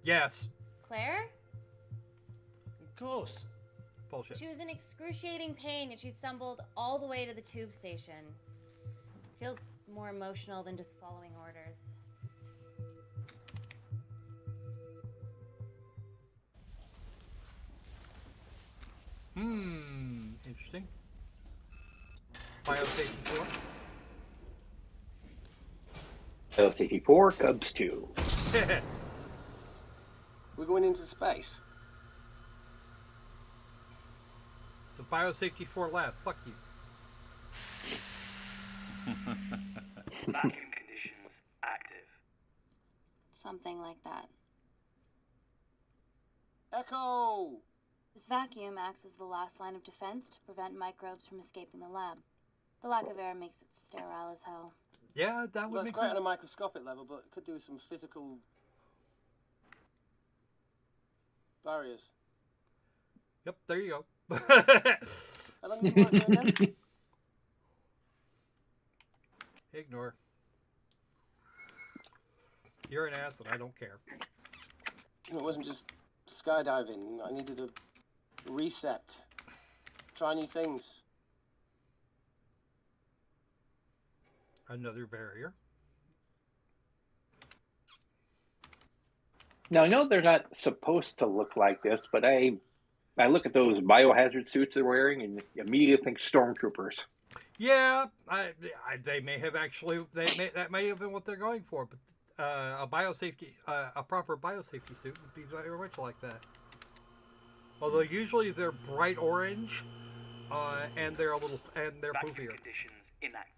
Yes. Claire? Of course. Bullshit. She was in excruciating pain and she stumbled all the way to the tube station. Feels more emotional than just following orders. Interesting. Biosafety 4. Biosafety 4, Cubs 2. We're going into space. It's a Biosafety 4 lab. Fuck you. Vacuum conditions active. Something like that. Echo! This vacuum acts as the last line of defense to prevent microbes from escaping the lab. The lack of air makes it sterile as hell. Yeah, that would Well, make it's great sense. on a microscopic level, but it could do with some physical barriers. Yep, there you go. How long have you worked here again? Ignore. You're an ass and I don't care. It wasn't just skydiving. I needed a reset. Try new things. Another barrier. Now, I know they're not supposed to look like this, but I look at those biohazard suits they're wearing and immediately think stormtroopers. Yeah, they may have actually. That may have been what they're going for, but a proper biosafety suit would be very much like that. Although usually they're bright orange, and they're Vacuum poofier. conditions inactive.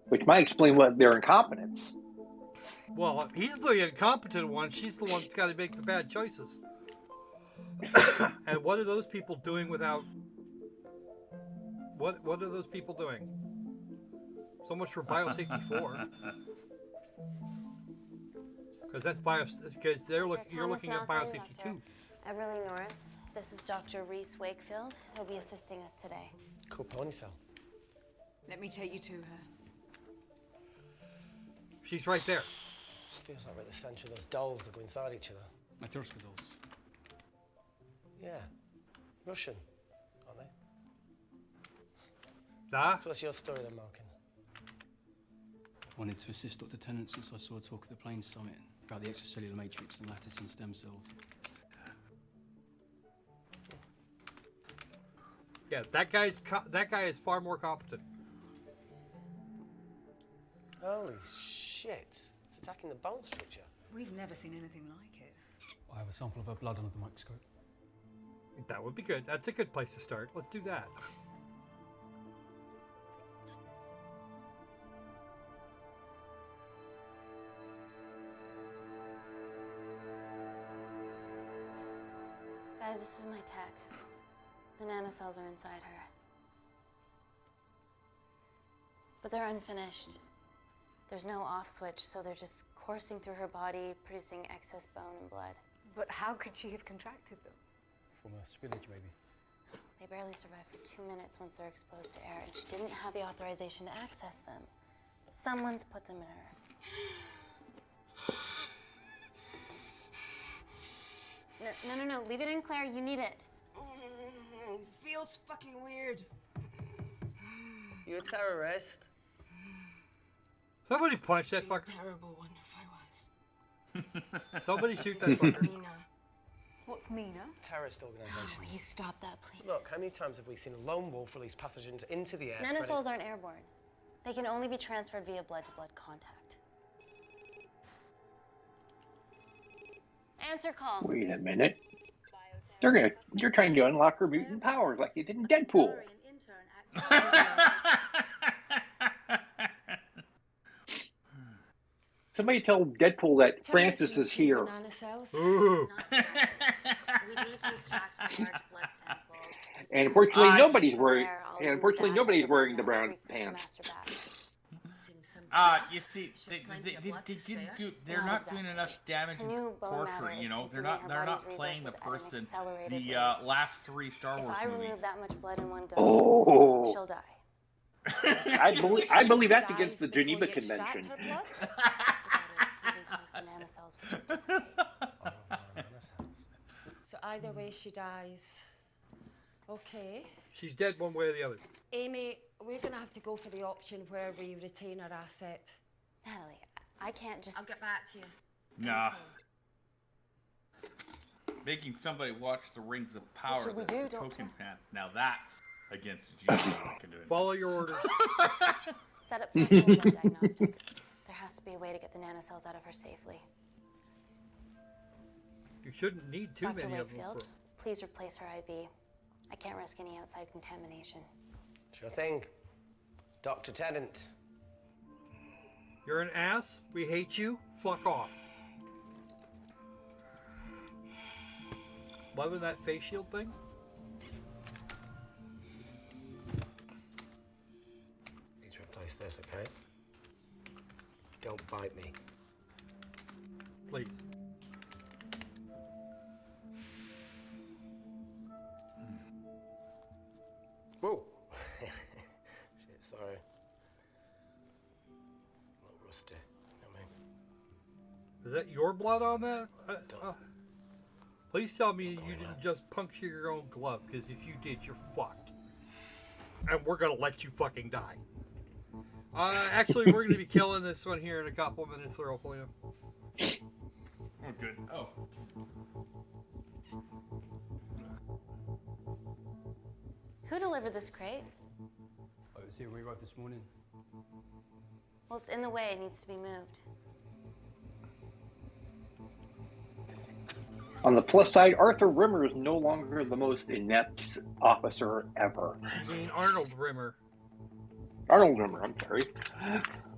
Which might explain what their incompetence. Well, he's the incompetent one. She's the one that's got to make the bad choices. And what are those people doing without? What are those people doing? So much for Biosafety 4. Because that's because you're looking at Biosafety 2. Everly North, this is Dr. Reese Wakefield. He'll be assisting us today. Cool ponytail. Let me take you to her. She's right there. Feels like we're at the centre of those dolls that go inside each other. Matryoshka dolls. Yeah. Russian, aren't they? Ah? So what's your story then, Malkin? Wanted to assist Dr. Tennant since I saw a talk at the Plains Summit about the extracellular matrix and lattice in stem cells. Yeah, that guy is far more competent. Holy shit. It's attacking the bone structure. We've never seen anything like it. I have a sample of her blood under the microscope. That would be good. That's a good place to start. Let's do that. Guys, this is my tech. The nanocells are inside her. But they're unfinished. There's no off switch, so they're just coursing through her body, producing excess bone and blood. But how could she have contracted them? From a spillage, maybe. They barely survive for 2 minutes once they're exposed to air, and she didn't have the authorization to access them. Someone's put them in her. No, leave it in, Claire. You need it. Feels fucking weird. You a terrorist? Somebody punch that fucker. Terrible one if I was. Somebody shoot that fucker. Mina. What's Mina? Terrorist organisation. Please stop that, please. Look, how many times have we seen a lone wolf release pathogens into the air? Nanocells aren't airborne. They can only be transferred via blood-to-blood contact. Answer call. Wait a minute. You're trying to unlock her mutant powers like you did in Deadpool. Somebody tell Deadpool that Francis is here. Ooh. We need to extract a large blood sample. And unfortunately, nobody's wearing the brown pants. You see, they're not doing enough damage and torture. You know, they're not playing the person. The last 3 Star Wars If I movies. remove that much blood in one go, Oh. she'll die. I believe that's against the Geneva Convention. So either way, she dies. Okay. She's dead one way or the other. Amy, we're going to have to go for the option where we retain our asset. Natalie, I can't just... I'll get back to you. Nah. Making somebody watch the Rings of Power should we that's do? a Don't token pan. Now that's against the Geneva Convention. Follow your orders. Set up for a full blood diagnostic. There has to be a way to get the nanocells out of her safely. You shouldn't need too Dr. many of them. Wakefield, please replace her IV. I can't risk any outside contamination. Sure thing. Dr. Tennant. You're an ass. We hate you. Fuck off. Loving that face shield thing? Need to replace this, okay? Don't bite me. Please. Whoa. Shit, sorry. A little rusty. You know what I mean? Is that your blood on that? Please tell me you didn't just puncture your own glove, because if you did, you're fucked. And we're gonna let you fucking die. Actually, we're gonna be killing this one here in a couple of minutes, hopefully. Oh, good. Oh. Who delivered this crate? Oh, it was here when we arrived this morning. Well, it's in the way. It needs to be moved. On the plus side, Arthur Rimmer is no longer the most inept officer ever. You mean Arnold Rimmer. Arnold Rimmer, I'm sorry.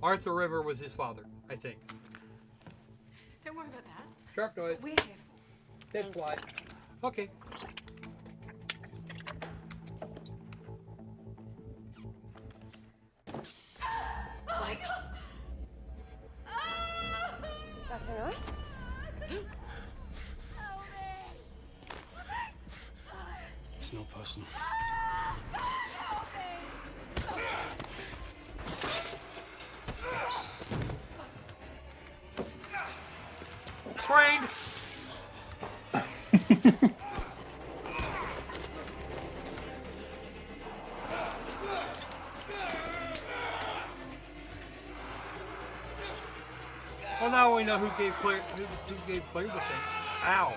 Arthur Rimmer was his father, I think. Don't worry about that. Sharp noise. That's what we're here for. Dead fly. Okay. Mike. Dr. North? It's not personal. Trained. Well, now we know who gave Claire the thing. Ow.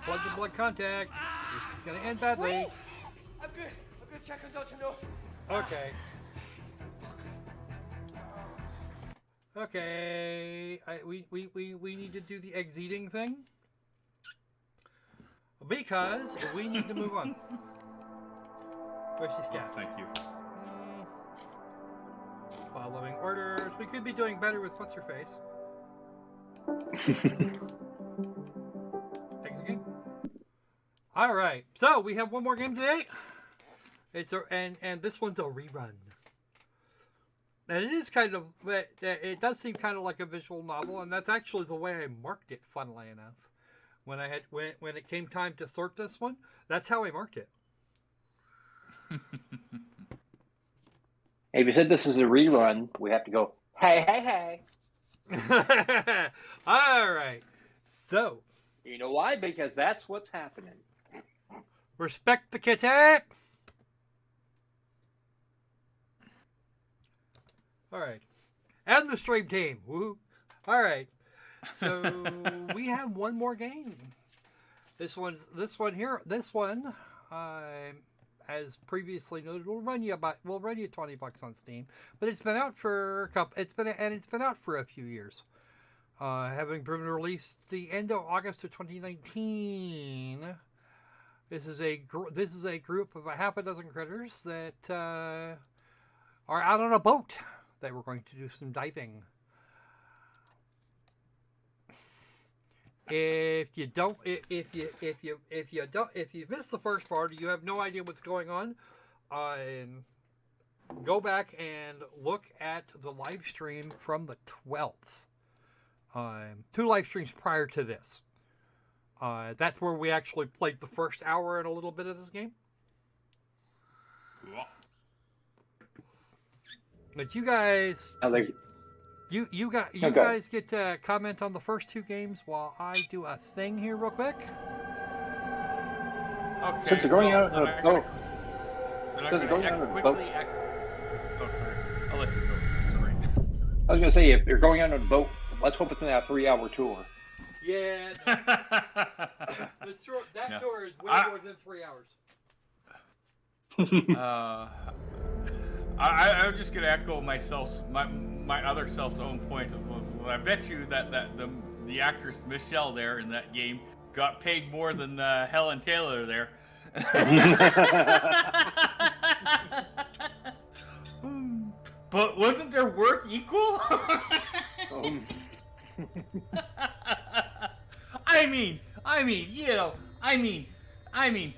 Blood to blood contact. This is gonna end badly. I'm good. Check on Dr. North. Okay. Okay. We need to do the exiting thing. Because we need to move on. Where's the stats? Oh, thank you. Following orders. We could be doing better with what's her face. Exit. All right. So we have one more game today. And this one's a rerun. And it is kind of, it does seem kind of like a visual novel, and that's actually the way I marked it, funnily enough. When it came time to sort this one, that's how I marked it. If you said this is a rerun, we have to go, hey. All right. So. You know why? Because that's what's happening. Respect the kitty. All right. And the stream team. Woo. All right. So we have one more game. This one, as previously noted, will run you $20 on Steam, but it's been out for it's been out for a few years. Having been released the end of August of 2019. This is a group of a half a dozen critters that are out on a boat. That we're going to do some diving. If you've missed the first part, or you have no idea what's going on, go back and look at the live stream from the 12th. 2 live streams prior to this. That's where we actually played the first hour and a little bit of this game. Cool. But you guys, you guys get to comment on the first 2 games while I do a thing here real quick. Okay. Since they're going out on a boat. Oh, sorry. I'll let you go. Sorry. I was going to say, if you're going out on a boat, let's hope it's in that 3-hour tour. Yeah. That tour is way more than 3 hours. I was just gonna echo my other self's own point. I bet you that the actress Michelle there in that game got paid more than Helen Taylor there. But wasn't their work equal? I mean,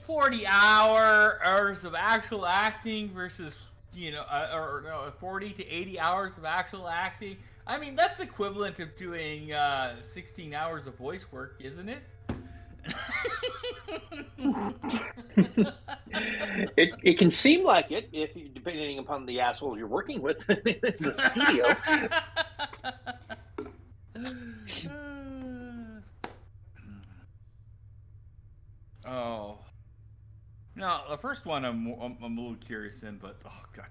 40 hours of actual acting versus, 40 to 80 hours of actual acting. I mean, that's equivalent of doing 16 hours of voice work, isn't it? It can seem like it, depending upon the assholes you're working with in the studio. Oh. No, the first one I'm a little curious in, but oh god.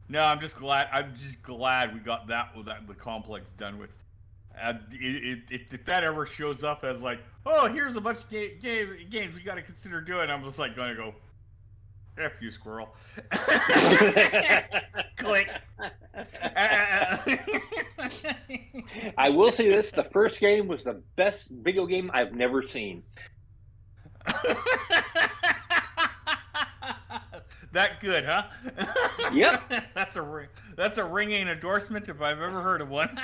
No, I'm just glad we got the complex done with. If that ever shows up as like, oh, here's a bunch of games we got to consider doing, I'm just like going to go, F you, Skwerl. Click. I will say this: the first game was the best video game I've never seen. That good, huh? Yep. That's a ringing endorsement if I've ever heard of one.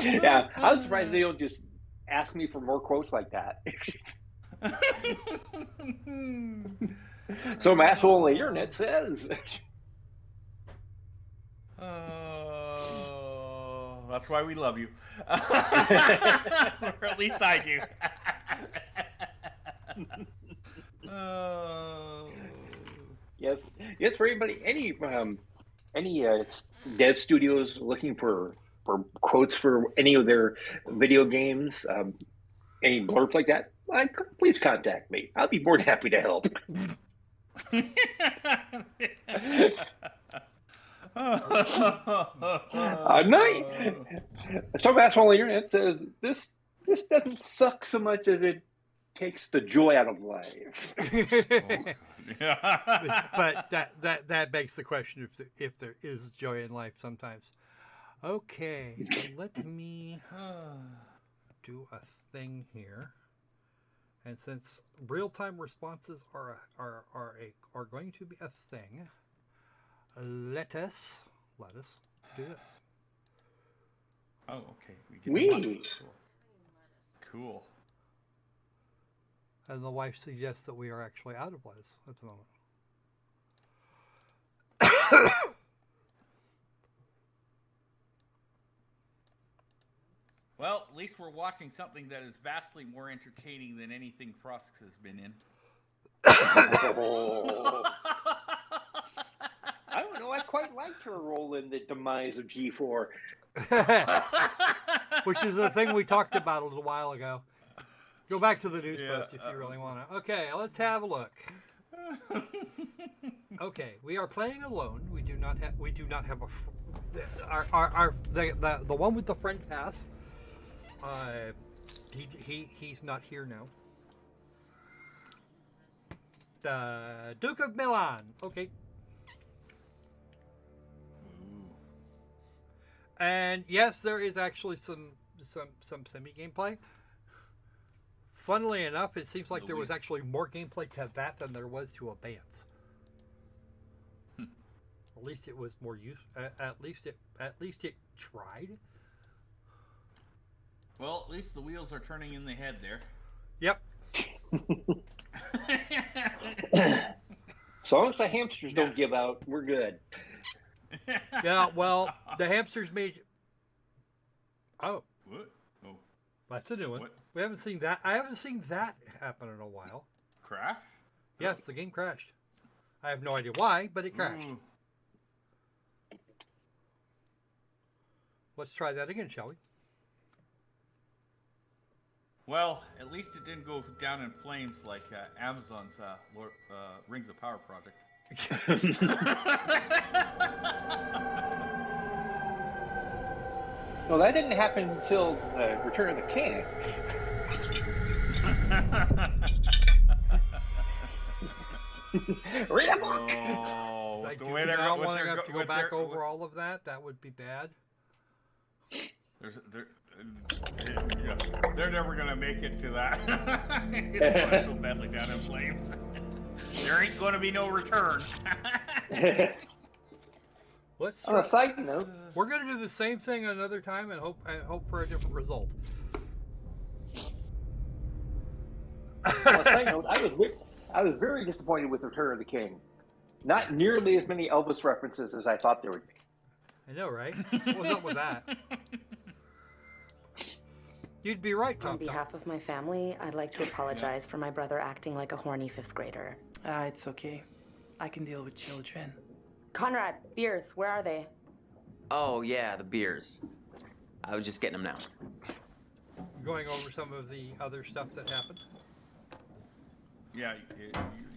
Yeah, I was surprised they don't just ask me for more quotes like that. Some asshole on the internet says. Oh, that's why we love you. Or at least I do. Yes, for anybody, any dev studios looking for quotes for any of their video games, any blurbs like that, please contact me. I'll be more than happy to help. Some asshole on the internet says this doesn't suck so much as it takes the joy out of life. But that begs the question if there is joy in life sometimes. Okay, let me do a thing here. And since real-time responses are going to be a thing, let us do this. Oh, okay. Cool. And the wife suggests that we are actually out of lettuce at the moment. Well, at least we're watching something that is vastly more entertaining than anything Frost has been in. I don't know. I quite liked her role in the demise of G4. Which is the thing we talked about a little while ago. Go back to the news post if you really want to. Okay, let's have a look. Okay, we are playing alone. We do not have the one with the friend pass. He's not here now. The Duke of Milan. Okay. And yes, there is actually some semi gameplay. Funnily enough, it seems like there was actually more gameplay to that than there was to Abeyance. At least it was more use. At least it tried. Well, at least the wheels are turning in the head there. Yep. As long as the hamsters don't give out, we're good. Yeah, well, the hamsters made. Oh. What? Oh. That's a new one. What? We haven't seen that. I haven't seen that happen in a while. Crash? Yes, the game crashed. I have no idea why, but it crashed. Ooh. Let's try that again, shall we? Well, at least it didn't go down in flames like Amazon's Rings of Power project. Well, that didn't happen until Return of the King. Read a book! Oh, Like, the do way you they're not what want to they're have to go back over all of that? That would be bad. They're never gonna make it to that. It's going so badly down in flames. There ain't gonna be no return. Let's On a side note, we're gonna do the same thing another time and hope for a different result. on a side note, I was very disappointed with Return of the King. Not nearly as many Elvis references as I thought there would be. I know, right? What was up with that? You'd be right, Tom. On behalf of my family, I'd like to apologize for my brother acting like a horny fifth grader. It's okay. I can deal with children. Conrad, beers, where are they? Oh, yeah, the beers. I was just getting them now. Going over some of the other stuff that happened. Yeah,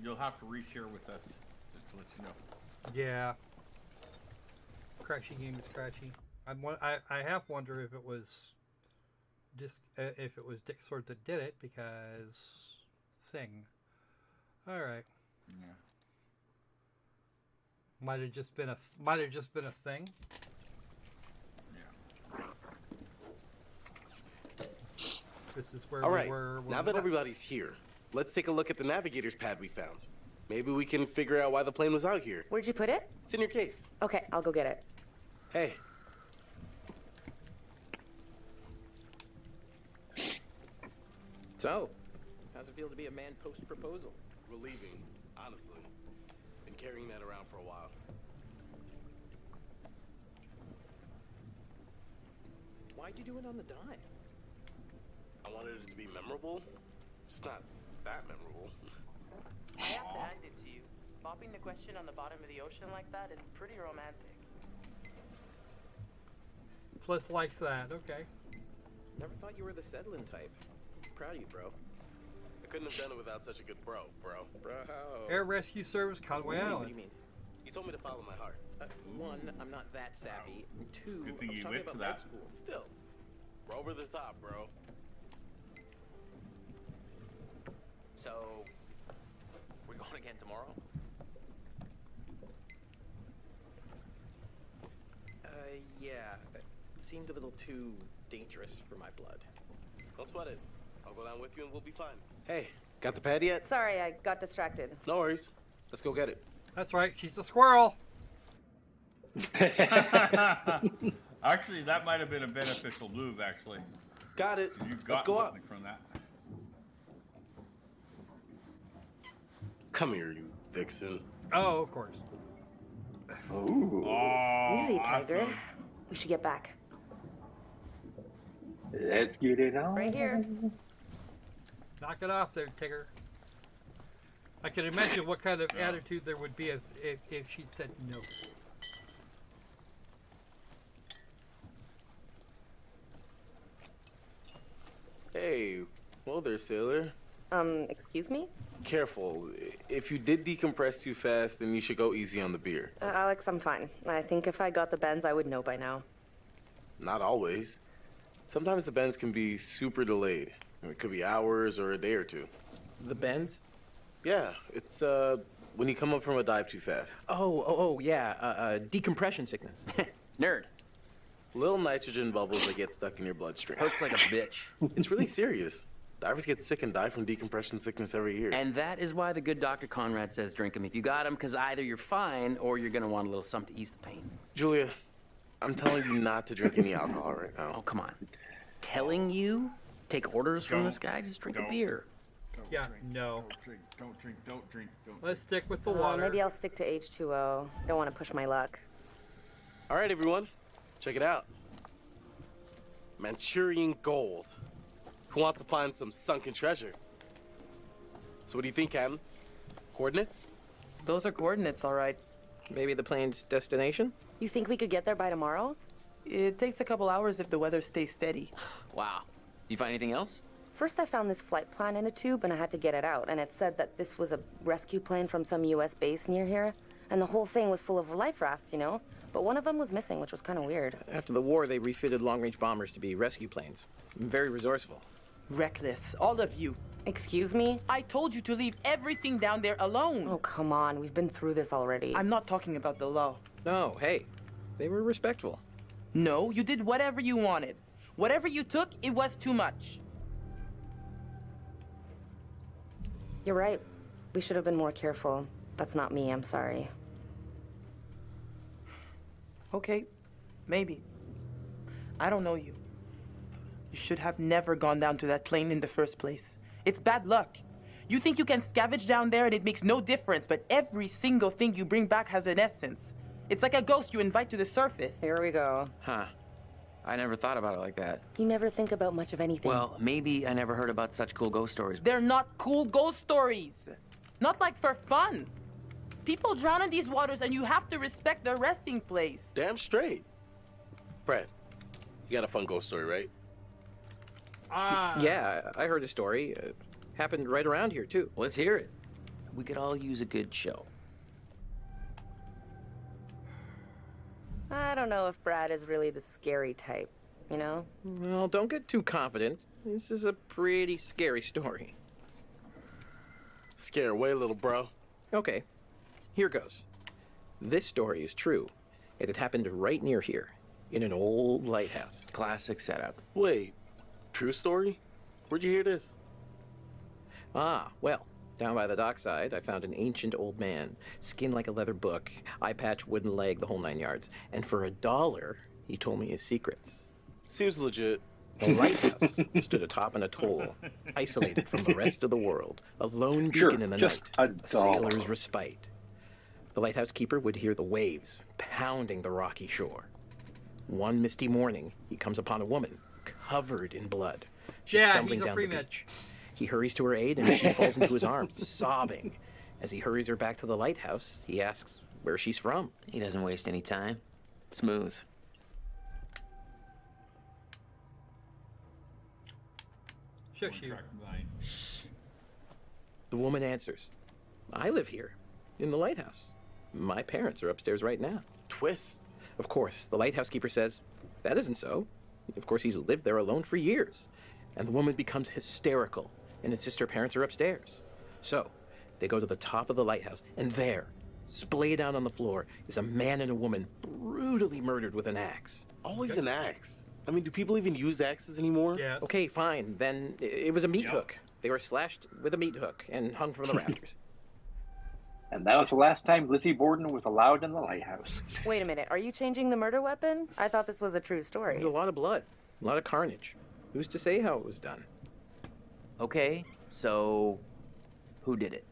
you'll have to reshare with us, just to let you know. Yeah. Crashy game is crashy. I have wondered if it was Dixord that did it because thing. All right. Yeah. Might have just been a thing. Yeah. This is where All we right. were. Now that everybody's here, let's take a look at the navigator's pad we found. Maybe we can figure out why the plane was out here. Where'd you put it? It's in your case. Okay, I'll go get it. Hey. So, how's it feel to be a man post-proposal? Relieving, honestly. Been carrying that around for a while. Why'd you do it on the dive? I wanted it to be memorable. Just not that memorable. I have to hand it to you. Popping the question on the bottom of the ocean like that is pretty romantic. Plus likes that. Okay. Never thought you were the settling type. Proud of you, bro. I couldn't have done it without such a good bro. Air Rescue Service, Conway Island. What do you mean? You told me to follow my heart. One, I'm not that savvy. And two, Good thing I was you talking went about to med that. school. Still, we're over the top, bro. So, we're going again tomorrow? Yeah. It seemed a little too dangerous for my blood. Don't sweat it. I'll go down with you and we'll be fine. Hey, got the pad yet? Sorry, I got distracted. No worries. Let's go get it. That's right. She's a squirrel. Actually, that might have been a beneficial move, actually. Got it. You Let's got go something from that. Come here, you vixen. Oh, of course. Ooh. Oh, Easy, Tiger. awesome. We should get back. Let's get it on. Right here. Knock it off there, Tigger. I can imagine what kind of attitude there would be if she'd said no. Hey, well there, sailor. Excuse me? Careful. If you did decompress too fast, then you should go easy on the beer. Alex, I'm fine. I think if I got the bends, I would know by now. Not always. Sometimes the bends can be super delayed. It could be hours or a day or two. The bends? Yeah, it's when you come up from a dive too fast. Oh, yeah. Decompression sickness. Nerd. Little nitrogen bubbles that get stuck in your bloodstream. Hurts like a bitch. It's really serious. Divers get sick and die from decompression sickness every year. And that is why the good Dr. Conrad says drink them if you got them, because either you're fine or you're going to want a little something to ease the pain. Julia, I'm telling you not to drink any alcohol right now. Oh, come on. Telling you? Take orders from this guy? Just drink a beer. Yeah, no. Don't drink. Let's stick with the water. Maybe I'll stick to H2O. Don't want to push my luck. All right, everyone. Check it out. Manchurian gold. Who wants to find some sunken treasure? So what do you think, Captain? Coordinates? Those are coordinates, all right. Maybe the plane's destination? You think we could get there by tomorrow? It takes a couple hours if the weather stays steady. Wow. You find anything else? First, I found this flight plan in a tube, and I had to get it out. And it said that this was a rescue plane from some U.S. base near here. And the whole thing was full of life rafts, you know? But one of them was missing, which was kind of weird. After the war, they refitted long-range bombers to be rescue planes. Very resourceful. Reckless, all of you. Excuse me? I told you to leave everything down there alone. Oh, come on. We've been through this already. I'm not talking about the law. No, hey, they were respectful. No, you did whatever you wanted. Whatever you took, it was too much. You're right. We should have been more careful. That's not me, I'm sorry. Okay, maybe. I don't know you. You should have never gone down to that plane in the first place. It's bad luck. You think you can scavenge down there and it makes no difference, but every single thing you bring back has an essence. It's like a ghost you invite to the surface. Here we go. Huh. I never thought about it like that. You never think about much of anything. Well, maybe I never heard about such cool ghost stories. They're not cool ghost stories. Not like for fun. People drown in these waters and you have to respect their resting place. Damn straight. Brad, you got a fun ghost story, right? Yeah, I heard a story. Happened right around here, too. Let's hear it. We could all use a good show. I don't know if Brad is really the scary type, you know? Well, don't get too confident. This is a pretty scary story. Scare away, little bro. Okay, here goes. This story is true. It had happened right near here, in an old lighthouse. Classic setup. Wait, true story? Where'd you hear this? Ah, well, down by the dockside, I found an ancient old man, skin like a leather book, eye patch, wooden leg, the whole 9 yards. And for $1, he told me his secrets. Seems legit. The lighthouse stood atop an atoll, isolated from the rest of the world, a lone beacon in the night, a sailor's respite. The lighthouse keeper would hear the waves pounding the rocky shore. One misty morning, he comes upon a woman covered in blood. She's stumbling down the beach. He hurries to her aid, and she falls into his arms, sobbing. As he hurries her back to the lighthouse, he asks where she's from. He doesn't waste any time. Smooth. Shush you. Shh. The woman answers, I live here, in the lighthouse. My parents are upstairs right now. Twist. Of course, the lighthouse keeper says, that isn't so. Of course, he's lived there alone for years. And the woman becomes hysterical and insists her parents are upstairs. So, they go to the top of the lighthouse, and there, splayed out on the floor, is a man and a woman brutally murdered with an axe. Always an axe. I mean, do people even use axes anymore? Yes. Okay, fine. Then it was a meat hook. They were slashed with a meat hook and hung from the rafters. And that was the last time Lizzie Borden was allowed in the lighthouse. Wait a minute, are you changing the murder weapon? I thought this was a true story. There's a lot of blood, a lot of carnage. Who's to say how it was done? Okay, so who did it?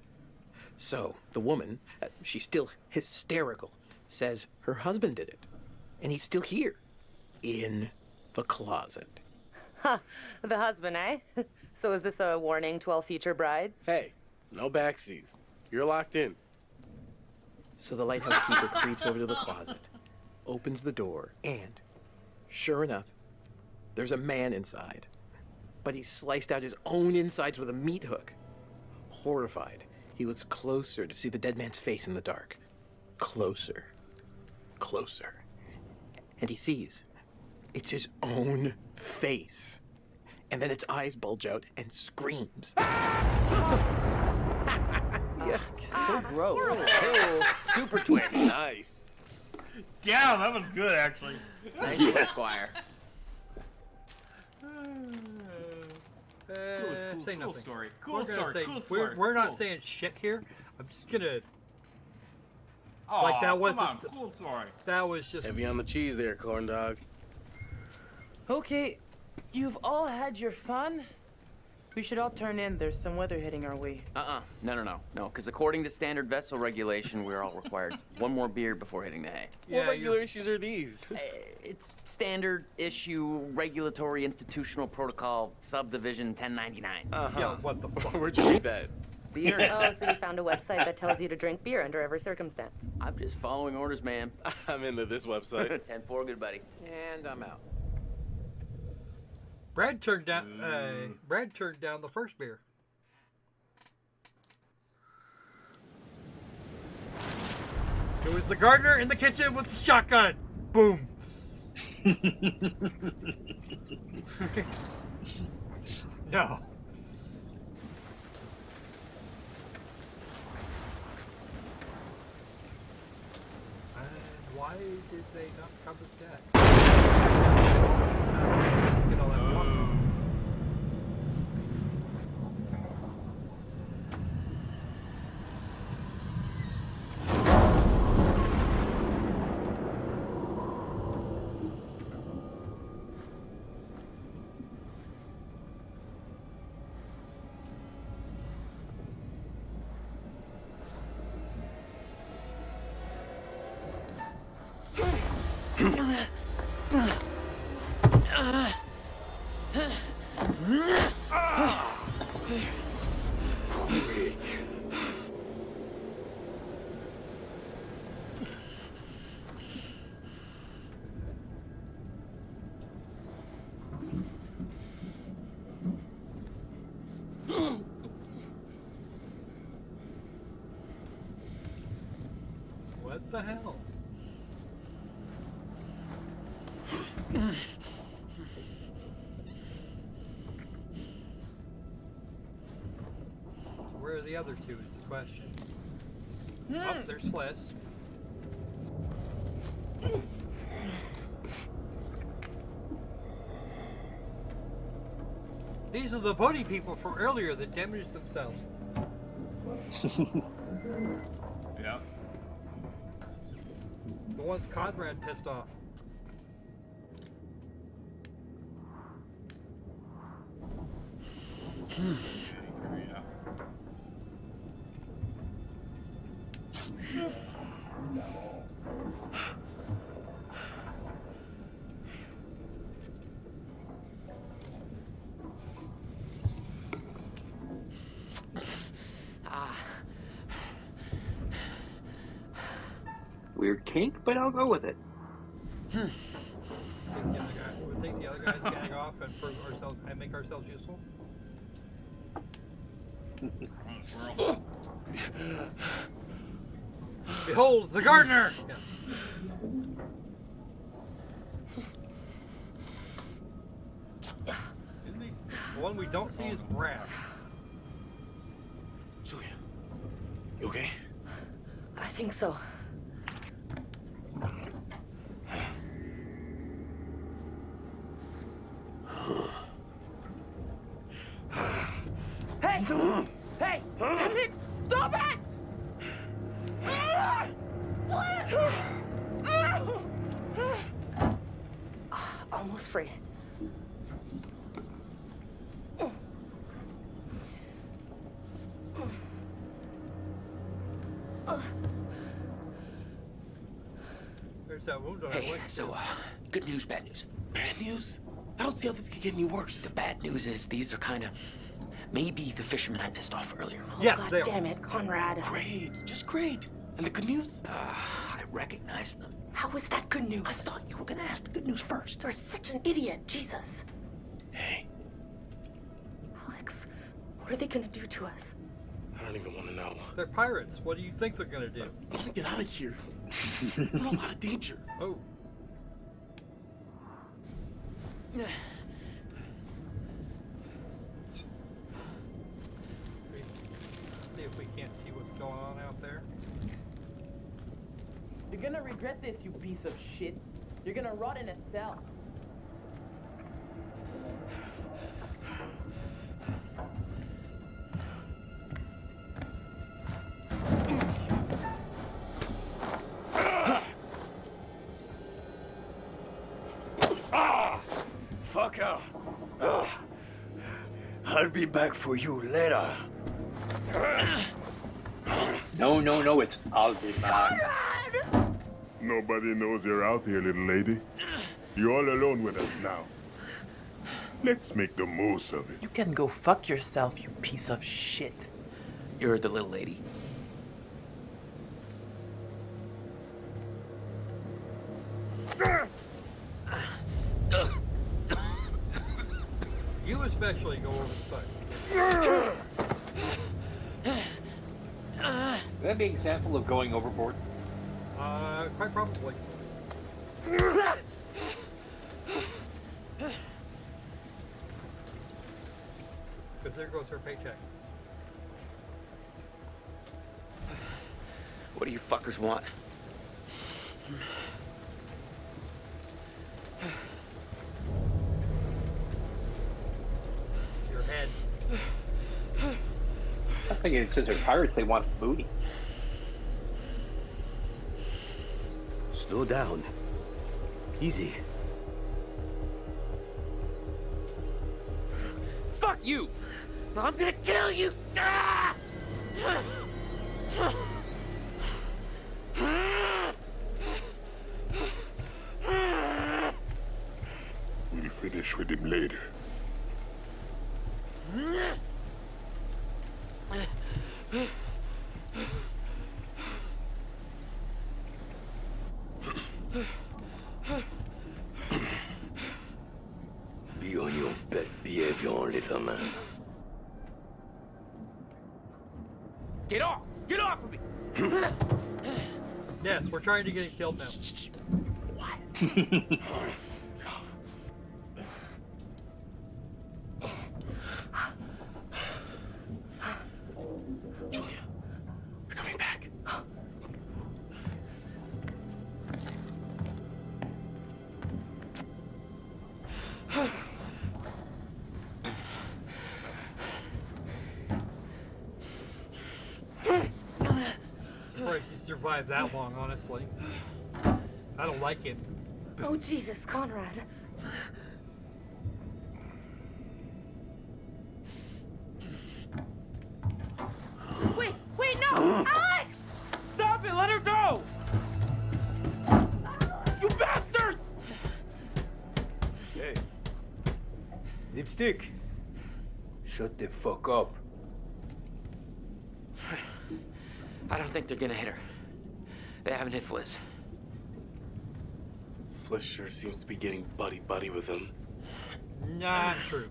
So, the woman, she's still hysterical, says her husband did it. And he's still here, in the closet. Huh, the husband, eh? So is this a warning to all future brides? Hey, no backseas. You're locked in. So the lighthouse keeper creeps over to the closet, opens the door, and, sure enough, there's a man inside. But he's sliced out his own insides with a meat hook. Horrified, he looks closer to see the dead man's face in the dark. Closer. Closer. And he sees it's his own face. And then its eyes bulge out and screams. Yeah, so gross. Ew. Super twist. Nice. Damn, that was good, actually. Nice one, Squire. Say nothing. Story. We're Cool gonna story. say- Cool story. We're not Cool. saying shit here. I'm just gonna. Aw, Like that come wasn't. on, cool story. That was just. Heavy on the cheese there, corn dog. Okay, you've all had your fun. We should all turn in. There's some weather heading our way. No, because according to standard vessel regulation, we're all required one more beer before hitting the hay. What regulations are these? It's standard issue regulatory institutional protocol subdivision 1099. Yeah, what the fuck? Where'd you read that? The internet. Oh, so you found a website that tells you to drink beer under every circumstance. I'm just following orders, ma'am. I'm into this website. 10-4, good buddy. And I'm out. Brad turned down. Brad turned down the first beer. It was the gardener in the kitchen with the shotgun. Boom. No. Why did they not cover that? Get all that water. Great. What the hell? Where are the other two is the question. Oh, there's Fliss. These are the bunny people from earlier that damaged themselves. Yeah. The ones Conrad pissed off. Yeah. Weird kink, but I'll go with it. Take the other guy's gag off and for ourselves and make ourselves useful. Behold the gardener. Yes. The one we don't see is Brad. Julia, You okay? I think so. Hey! Hey! Damn it! Stop it! Almost free. There's that wound on Hey, her leg. so, good news, bad news. Bad news? I don't see how this could get any worse. The bad news is these are kind of maybe the fishermen I pissed off earlier. Oh, God damn it, Conrad. Great, just great. And the good news? I recognize them. How is that good news? I thought you were gonna ask the good news first. You're such an idiot, Jesus. Hey. Alex, what are they gonna do to us? I don't even want to know. They're pirates. What do you think they're gonna do? I want to get out of here. I'm in a lot of danger. Oh. See if we can't see what's going on out there. You're gonna regret this, you piece of shit. You're gonna rot in a cell. Fucker! I'll be back for you later. No, it's I'll be back. Nobody knows you're out here, little lady. You're all alone with us now. Let's make the most of it. You can go fuck yourself, you piece of shit. You're the little lady. You especially go over the side. Would that be an example of going overboard? Quite probably. Because there goes her paycheck. What do you fuckers want? Your head. I think it says they're pirates, they want booty. Slow down. Easy. Fuck you! I'm gonna kill you! Ah! We'll finish with him later. Be on your best behavior, little man. Get off! Get off of me! Yes, we're trying to get him killed now. Julia, you're coming back. Surprised he survived that long, honestly. I don't like it. Oh, Jesus, Conrad. Wait, no! Alex! Stop it! Let her go! You bastards! Hey. Lipstick. Shut the fuck up. I don't think they're gonna hit her. They haven't hit Fliss. Fliss sure seems to be getting buddy-buddy with him. Not true.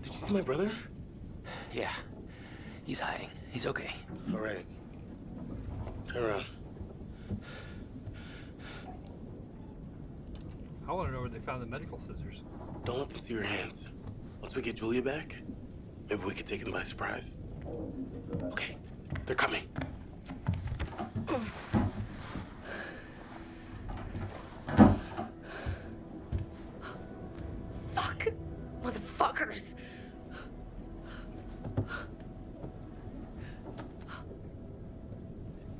Did you see my brother? Yeah. He's hiding. He's okay. All right. Turn around. I want to know where they found the medical scissors. Don't let them see your hands. Once we get Julia back, maybe we could take them by surprise. Okay, they're coming. Fuck. Motherfuckers.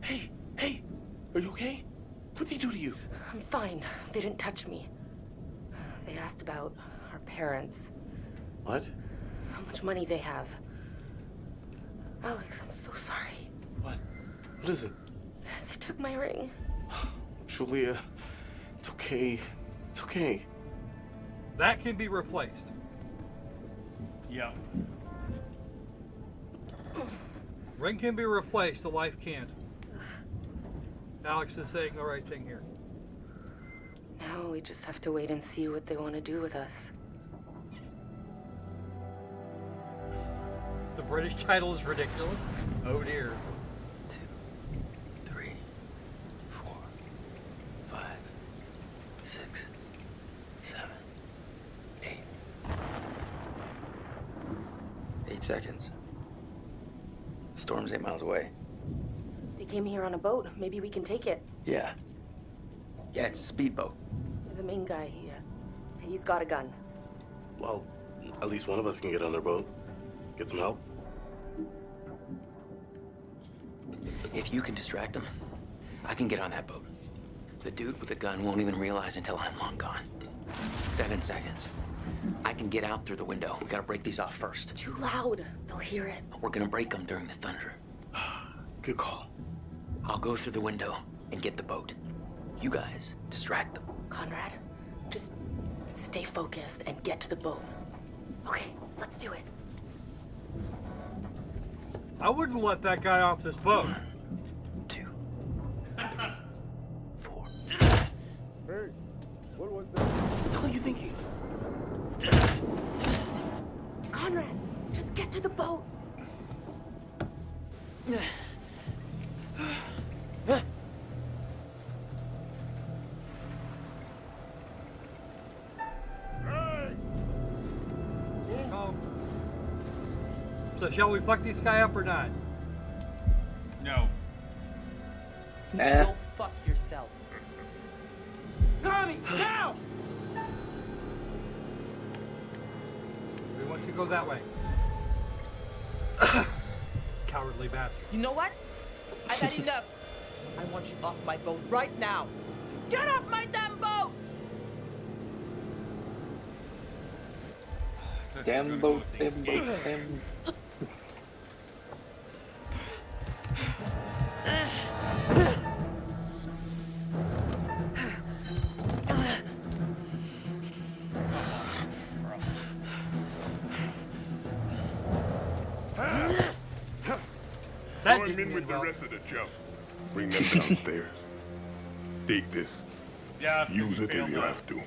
Hey, are you okay? What did they do to you? I'm fine. They didn't touch me. They asked about our parents. What? How much money they have. Alex, I'm so sorry. What is it? They took my ring. Julia, it's okay. It's okay. That can be replaced. Yeah. Ring can be replaced, the life can't. Alex is saying the right thing here. Now we just have to wait and see what they want to do with us. The British title is ridiculous. Oh dear. 2, 3, 4, 5, 6, 7, 8. 8 seconds. The storm's 8 miles away. They came here on a boat. Maybe we can take it. Yeah. Yeah, it's a speedboat. The main guy, he's got a gun. Well, at least one of us can get on their boat. Get some help. If you can distract him, I can get on that boat. The dude with the gun won't even realize until I'm long gone. 7 seconds. I can get out through the window. We gotta break these off first. Too loud. They'll hear it. We're gonna break them during the thunder. Good call. I'll go through the window and get the boat. You guys distract them. Conrad, just stay focused and get to the boat. Okay, let's do it. I wouldn't let that guy off this boat. 1, 2, 3, 4. Hey, what was that? What the hell are you thinking? Conrad, just get to the boat. So shall we fuck this guy up or not? No. Go fuck yourself. Tommy, now! We want to go that way. Cowardly bastard. You know what? I've had enough. I want you off my boat right now. Get off my damn boat! Damn boat, damn boat, damn. Join in with the rest of the jump. Bring them downstairs. Take this. Yeah. Use it if you have to.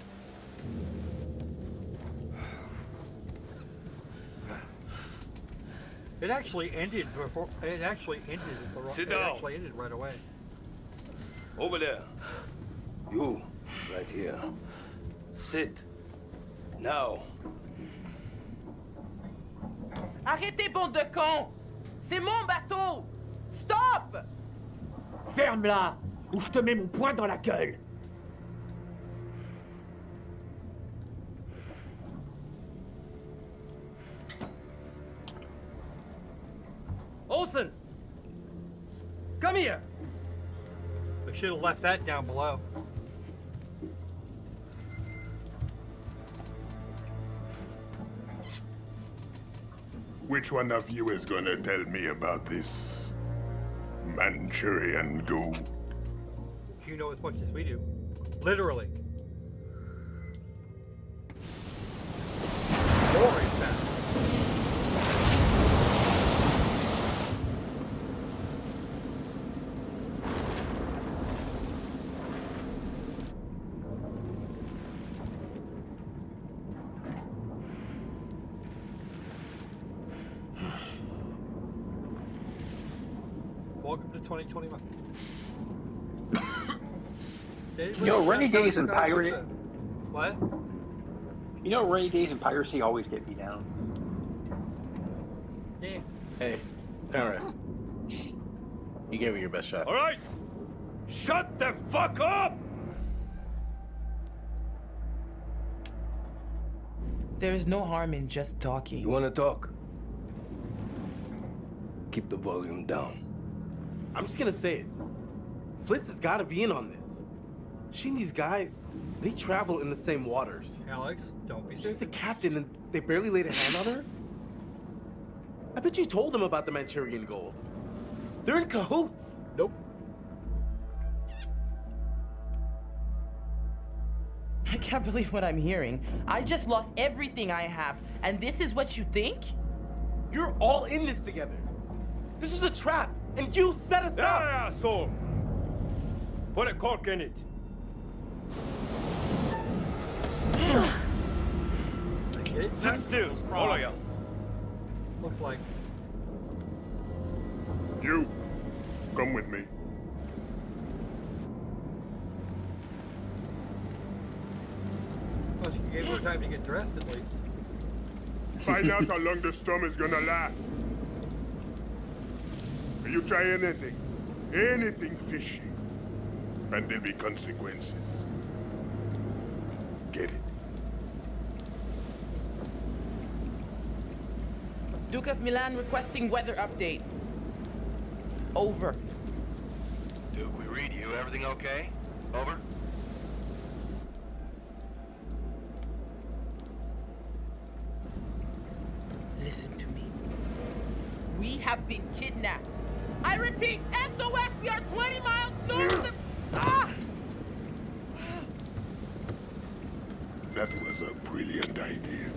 It actually ended before. It actually ended at the wrong. Sit It down. actually ended right away. Over there. You, right here. Sit. Now. Arrêtez, bande de cons! C'est mon bateau! Stop! Ferme-la, ou je te mets mon poing dans la gueule. Olsen! Come here! They should have left that down below. Which one of you is gonna tell me about this Manchurian goo? You know as much as we do. Literally. Boring fast. Welcome to 2021. You know, rainy days and piracy. What? You know, rainy days and piracy always get me down. Yeah. Hey, Conrad, you gave it your best shot. All right, shut the fuck up! There's no harm in just talking. You want to talk? Keep the volume down. I'm just gonna say it. Fliss has got to be in on this. She and these guys, they travel in the same waters. Alex, don't be She's the stupid. captain and they barely laid a hand on her? I bet you told them about the Manchurian gold. They're in cahoots. Nope. I can't believe what I'm hearing. I just lost everything I have, and this is what you think? You're all in this together. This was a trap, and you set us up. Yeah, so put a cork in it. Get it? Sit still, all of you. Looks like. You, come with me. Well, you gave her time to get dressed at least. Find out how long the storm is gonna last. You try anything fishy, and there'll be consequences. Get it? Duke of Milan requesting weather update. Over. Duke, we read you. Everything okay? Over? Listen to me. We have been kidnapped. I repeat, SOS, we are 20 miles north of... Ah! That was a brilliant idea.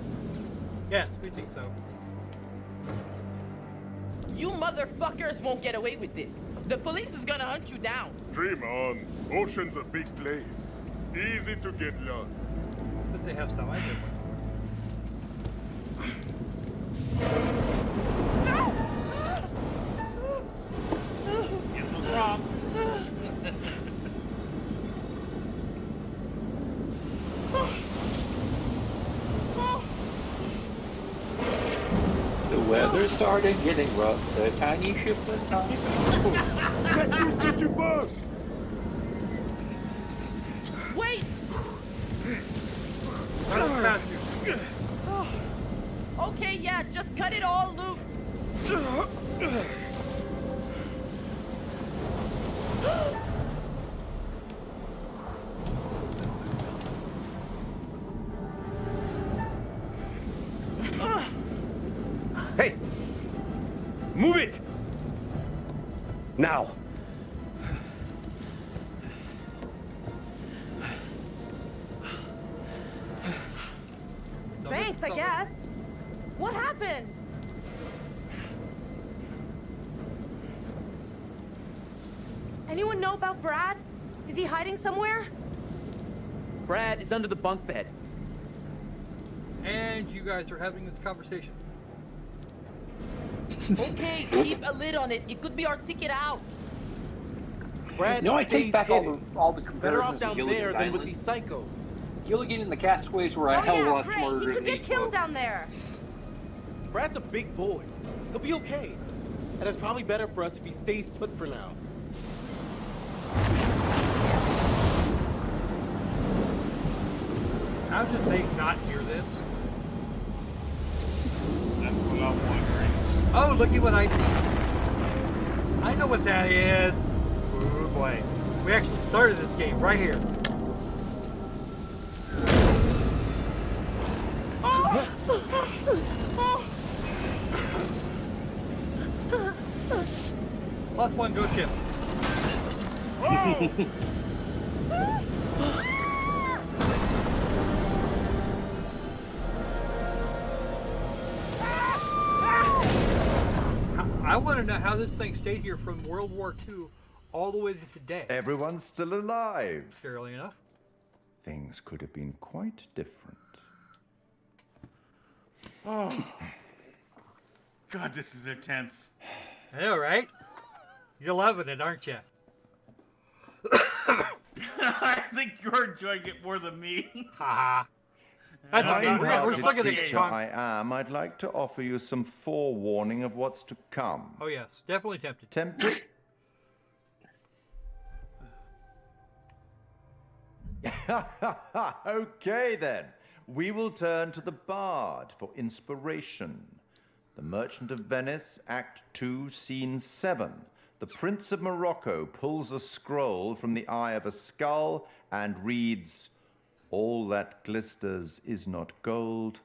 Yes, we think so. You motherfuckers won't get away with this. The police is gonna hunt you down. Dream on. Ocean's a big place. Easy to get lost. But they have some idea. Get those props. The weather started getting rough. The tiny ship went time. Get your bug! Wait! Okay, yeah, just cut it all loose. Hey! Move it! Now! Thanks, I guess. What happened? Anyone know about Brad? Is he hiding somewhere? Brad is under the bunk bed. And you guys are having this conversation. Okay, keep a lid on it. It could be our ticket out. Brad No, I take stays back hidden. all the Better off comparisons down to there Gilligan's than with Island. these psychos. Gilligan and the Castaways were a hell of a lot great. smarter He than could get these killed were. down there. Brad's a big boy. He'll be okay. And it's probably better for us if he stays put for now. How did they not hear this? That's what I'm wondering. Oh, look at what I see. I know what that is. Oh boy. We actually started this game right here. Plus one, go ship. I want to know how this thing stayed here from World War II all the way to today. Everyone's still alive. Fairly enough. Things could have been quite different. Oh. God, this is intense. I know, right? You're loving it, aren't you? I think you're enjoying it more than me. Ha That's okay. Kind We're still gonna creature I am, I'd like to offer you some forewarning of what's to come. Oh yes, definitely tempted. Tempted? Okay then. We will turn to the Bard for inspiration. The Merchant of Venice, Act 2, Scene 7. The Prince of Morocco pulls a scroll from the eye of a skull and reads, "All that glisters is not gold.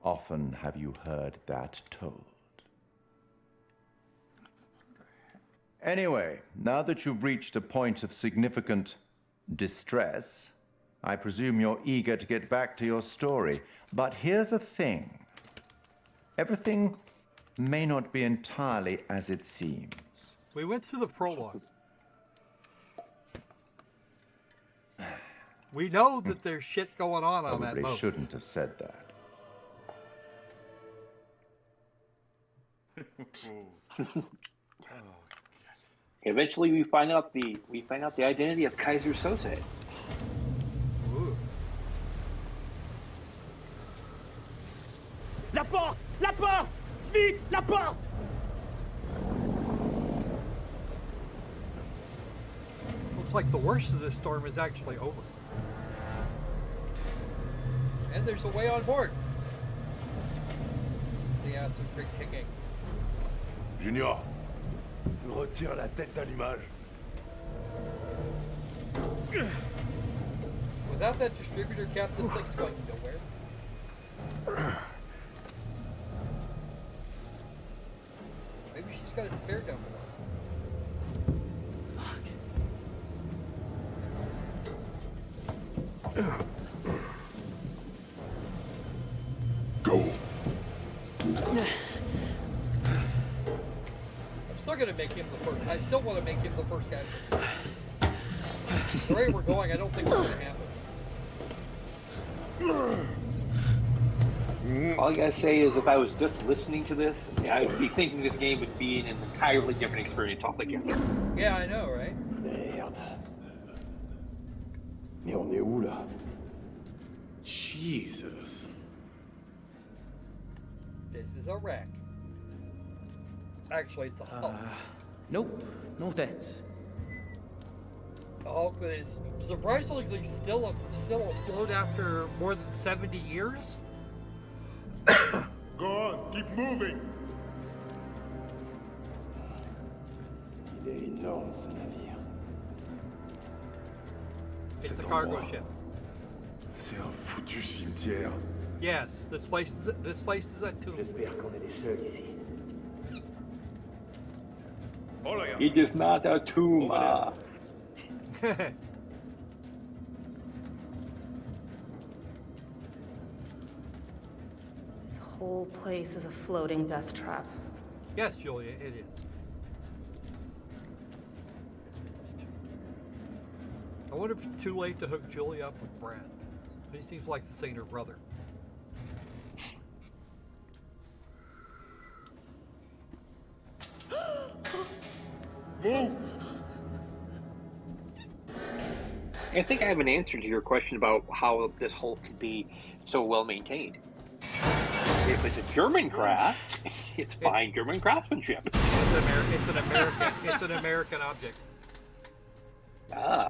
Often have you heard that told." Anyway, now that you've reached a point of significant distress, I presume you're eager to get back to your story. But here's a thing. Everything may not be entirely as it seems. We went through the prologue. We know that there's shit going on that Probably boat. shouldn't have said that. Eventually, we find out the identity of Kaiser Sose. Ooh. La porte! La porte! Vite! La porte! Looks like the worst of this storm is actually over. And there's a way on board. The acid creek kicking. Junior, tu retires la tête d'allumage. Without that distributor cap, this thing's going nowhere. Maybe she's got a spare down below. Go. I'm still gonna make him the first. I still want to make him the first guy. The rate we're going, I don't think it's gonna happen. All I gotta say is, if I was just listening to this, I'd be thinking this game would be an entirely different experience altogether. Yeah, I know, right? Merde. Mais on est où là? Jesus. This is a wreck. Actually, it's a Hulk. Nope. No thanks. The Hulk that is surprisingly still afloat after more than 70 years. Go on, keep moving. Il est énorme ce navire. It's a cargo ship. C'est un foutu cimetière. Yes, this place is a tomb. J'espère qu'on est les seuls ici. It is not a tomb. This whole place is a floating death trap. Yes, Julia, it is. I wonder if it's too late to hook Julia up with Brad. He seems like the saner brother. I think I have an answer to your question about how this hull could be so well maintained. If it's a German craft, it's fine German craftsmanship. It's an American object. Ah.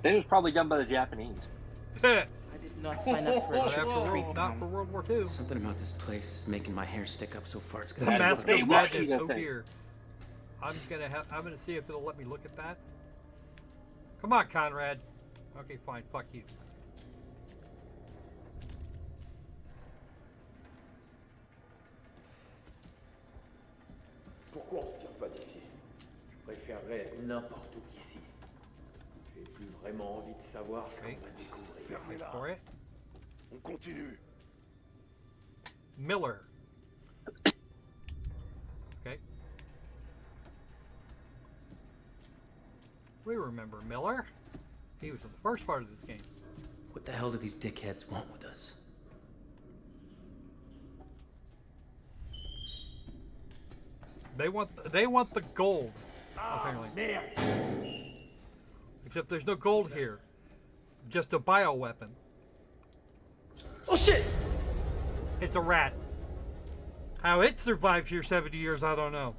Then it was probably done by the Japanese. I did not sign up for a trip to treat not for World War II. Something about this place is making my hair stick up so far it's The gonna Mask of Madness, oh thing. dear. I'm gonna see if it'll let me look at that. Come on, Conrad. Okay, fine, fuck you. Pourquoi on se tire pas d'ici? Je préférerais être n'importe où qu'ici. J'ai plus vraiment envie de savoir ce qu'on va découvrir. For it. On continue. Miller. Okay. We remember Miller. He was in the first part of this game. What the hell do these dickheads want with us? They want the gold, apparently. Except there's no gold here. Just a bioweapon. Oh shit! It's a rat. How it survived here 70 years, I don't know.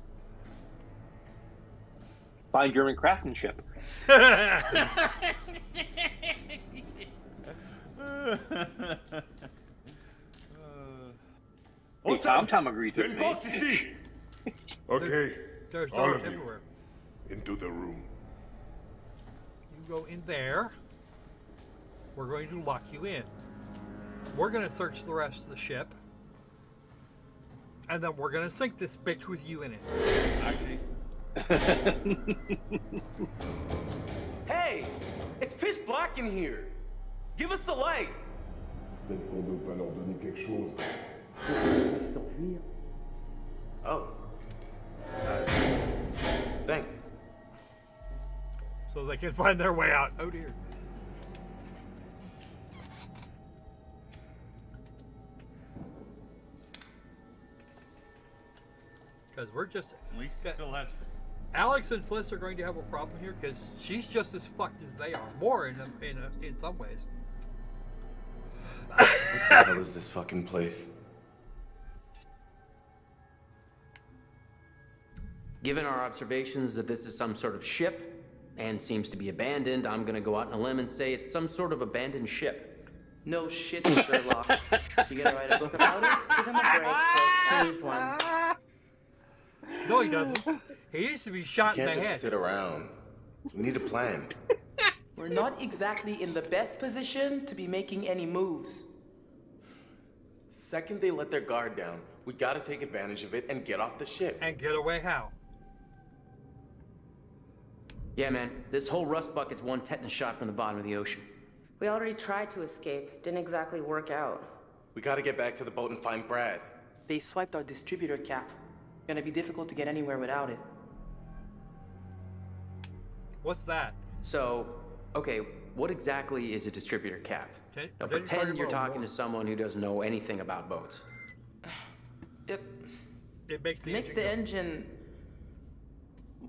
Fine German craftsmanship. Hey, Tom agrees with me. Okay, There's all doors of you, everywhere. into the room. You go in there. We're going to lock you in. We're going to search the rest of the ship. And then we're going to sink this bitch with you in it. Actually. Hey! It's pitch black in here! Give us the light! Peut-être qu'on ne peut pas leur donner quelque chose. Oh. Thanks. So they can find their way out. Oh dear. Because we're just... At least it still has... Alex and Fliss are going to have a problem here because she's just as fucked as they are. More in some ways. What the hell is this fucking place? Given our observations that this is some sort of ship and seems to be abandoned, I'm gonna go out on a limb and say it's some sort of abandoned ship. No shit, Sherlock. You gonna write a book about it? Give him a break, Chris. He needs one. No, he doesn't. He needs to be shot in Can't the just head. sit around. We need a plan. We're not exactly in the best position to be making any moves. The second they let their guard down, we gotta take advantage of it and get off the ship. And get away how? Yeah, man, this whole rust bucket's one tetanus shot from the bottom of the ocean. We already tried to escape. Didn't exactly work out. We gotta get back to the boat and find Brad. They swiped our distributor cap. Gonna be difficult to get anywhere without it. What's that? So, okay, what exactly is a distributor cap? Okay, Now, then pretend you're about talking to someone who doesn't know anything about boats. It makes the engine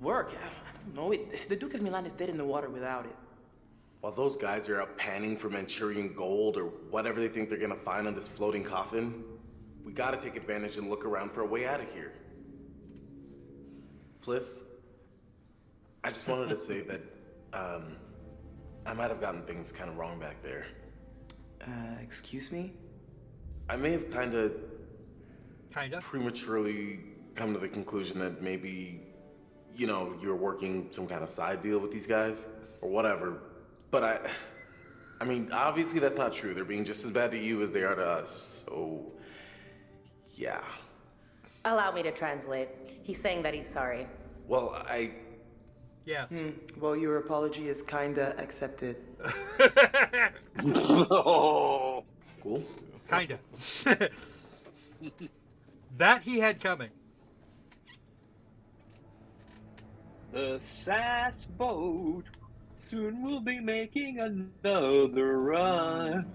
work. I don't know. The Duke of Milan is dead in the water without it. While those guys are out panning for Manchurian gold or whatever they think they're gonna find on this floating coffin, we gotta take advantage and look around for a way out of here. Fliss, I just wanted to say that, I might have gotten things kind of wrong back there. Excuse me? I may have kinda prematurely come to the conclusion that maybe, you know, you're working some kind of side deal with these guys, or whatever. But I mean, obviously that's not true. They're being just as bad to you as they are to us, so, yeah. Allow me to translate. He's saying that he's sorry. Well, Yes. Well, your apology is kinda accepted. Oh. Cool. Kinda. That he had coming. The SAS boat. Soon we'll be making another run.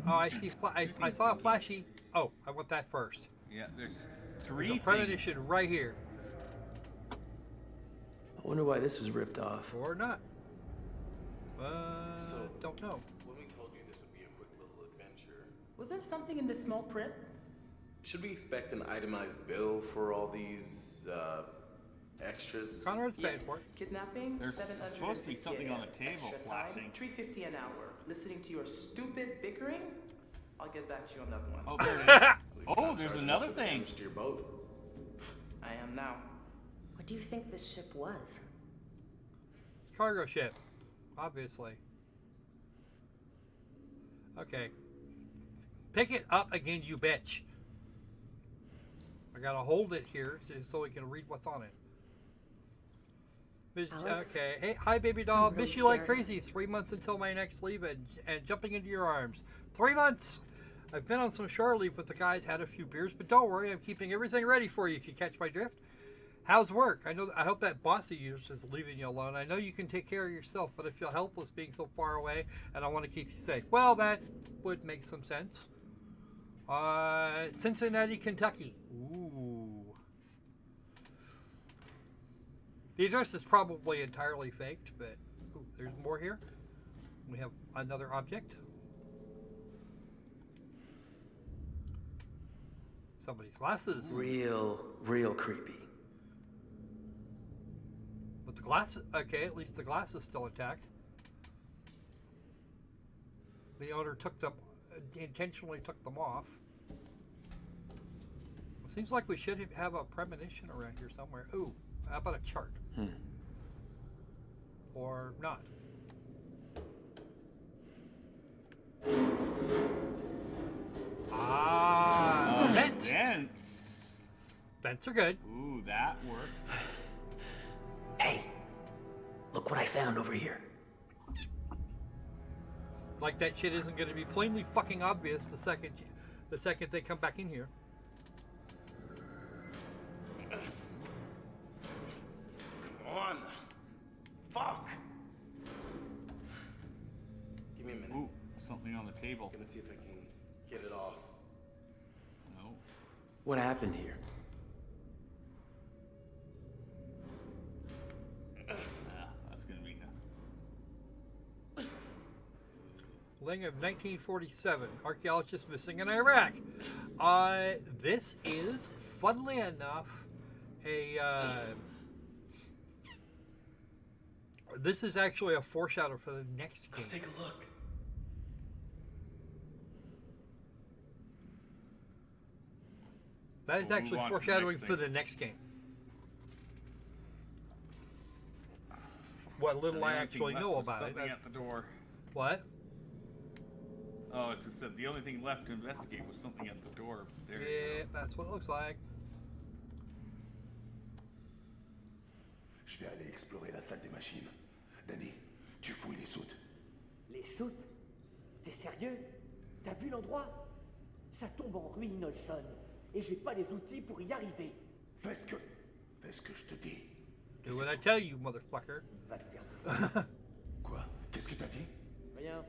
Oh, I see. I saw a flashy. Oh, I want that first. Yeah, there's There's a premonition right here. I wonder why this was ripped off. Or not. Don't know. When we told you this would be a quick little adventure, Was there something in the small print? should we expect an itemized bill for all these, extras? Conrad's paying for it. Kidnapping? There's 750 supposed to be something on the table extra flashing. time, $3.50 an hour. Listening to your stupid bickering? I'll get back to you on that one. Oh, there it is. Oh, there's another thing. To your boat. I am now. What do you think this ship was? Cargo ship, obviously. Okay. Pick it up again, you bitch. I gotta hold it here so we can read what's on it. Alex? Okay. Hey, hi, baby doll. I'm really Miss you like scared. crazy. 3 months until my next leave and jumping into your arms. 3 months. I've been on some shore leave with the guys, had a few beers, but don't worry, I'm keeping everything ready for you if you catch my drift. How's work? I hope that boss of yours is leaving you alone. I know you can take care of yourself, but I feel helpless being so far away, and I want to keep you safe. Well, that would make some sense. Cincinnati, Kentucky. Ooh. The address is probably entirely faked, but ooh, there's more here. We have another object. somebody's glasses. Real creepy. But the glasses, okay, at least the glass is still intact. The owner intentionally took them off. It seems like we should have a premonition around here somewhere. Ooh, how about a chart? Or not? Vents. Vents. Vents are good. Ooh, that works. Hey, look what I found over here. Like that shit isn't going to be plainly fucking obvious the second they come back in here. Come on. Fuck. Give me a minute. Ooh, something on the table. I'm gonna see if I can get it off. No. What happened here? That's gonna be no. Ling of 1947, archaeologist missing in Iraq. This is, funnily enough, this is actually a foreshadow for the next game. Take a look. That is actually foreshadowing for the next game. What little I actually know about it. Something at the door. What? Oh, it's just that the only thing left to investigate was something at the door. There you Yeah, that's what it looks like. Je vais aller explorer la salle des machines. Danny, tu fouilles les soutes. Les soutes? T'es sérieux? T'as vu l'endroit? Ça tombe en ruine, Olson. Et j'ai pas les outils pour y arriver. Fais ce que je te dis. Do what I tell you, motherfucker. Va te faire. Quoi? Qu'est-ce que t'as dit? Rien.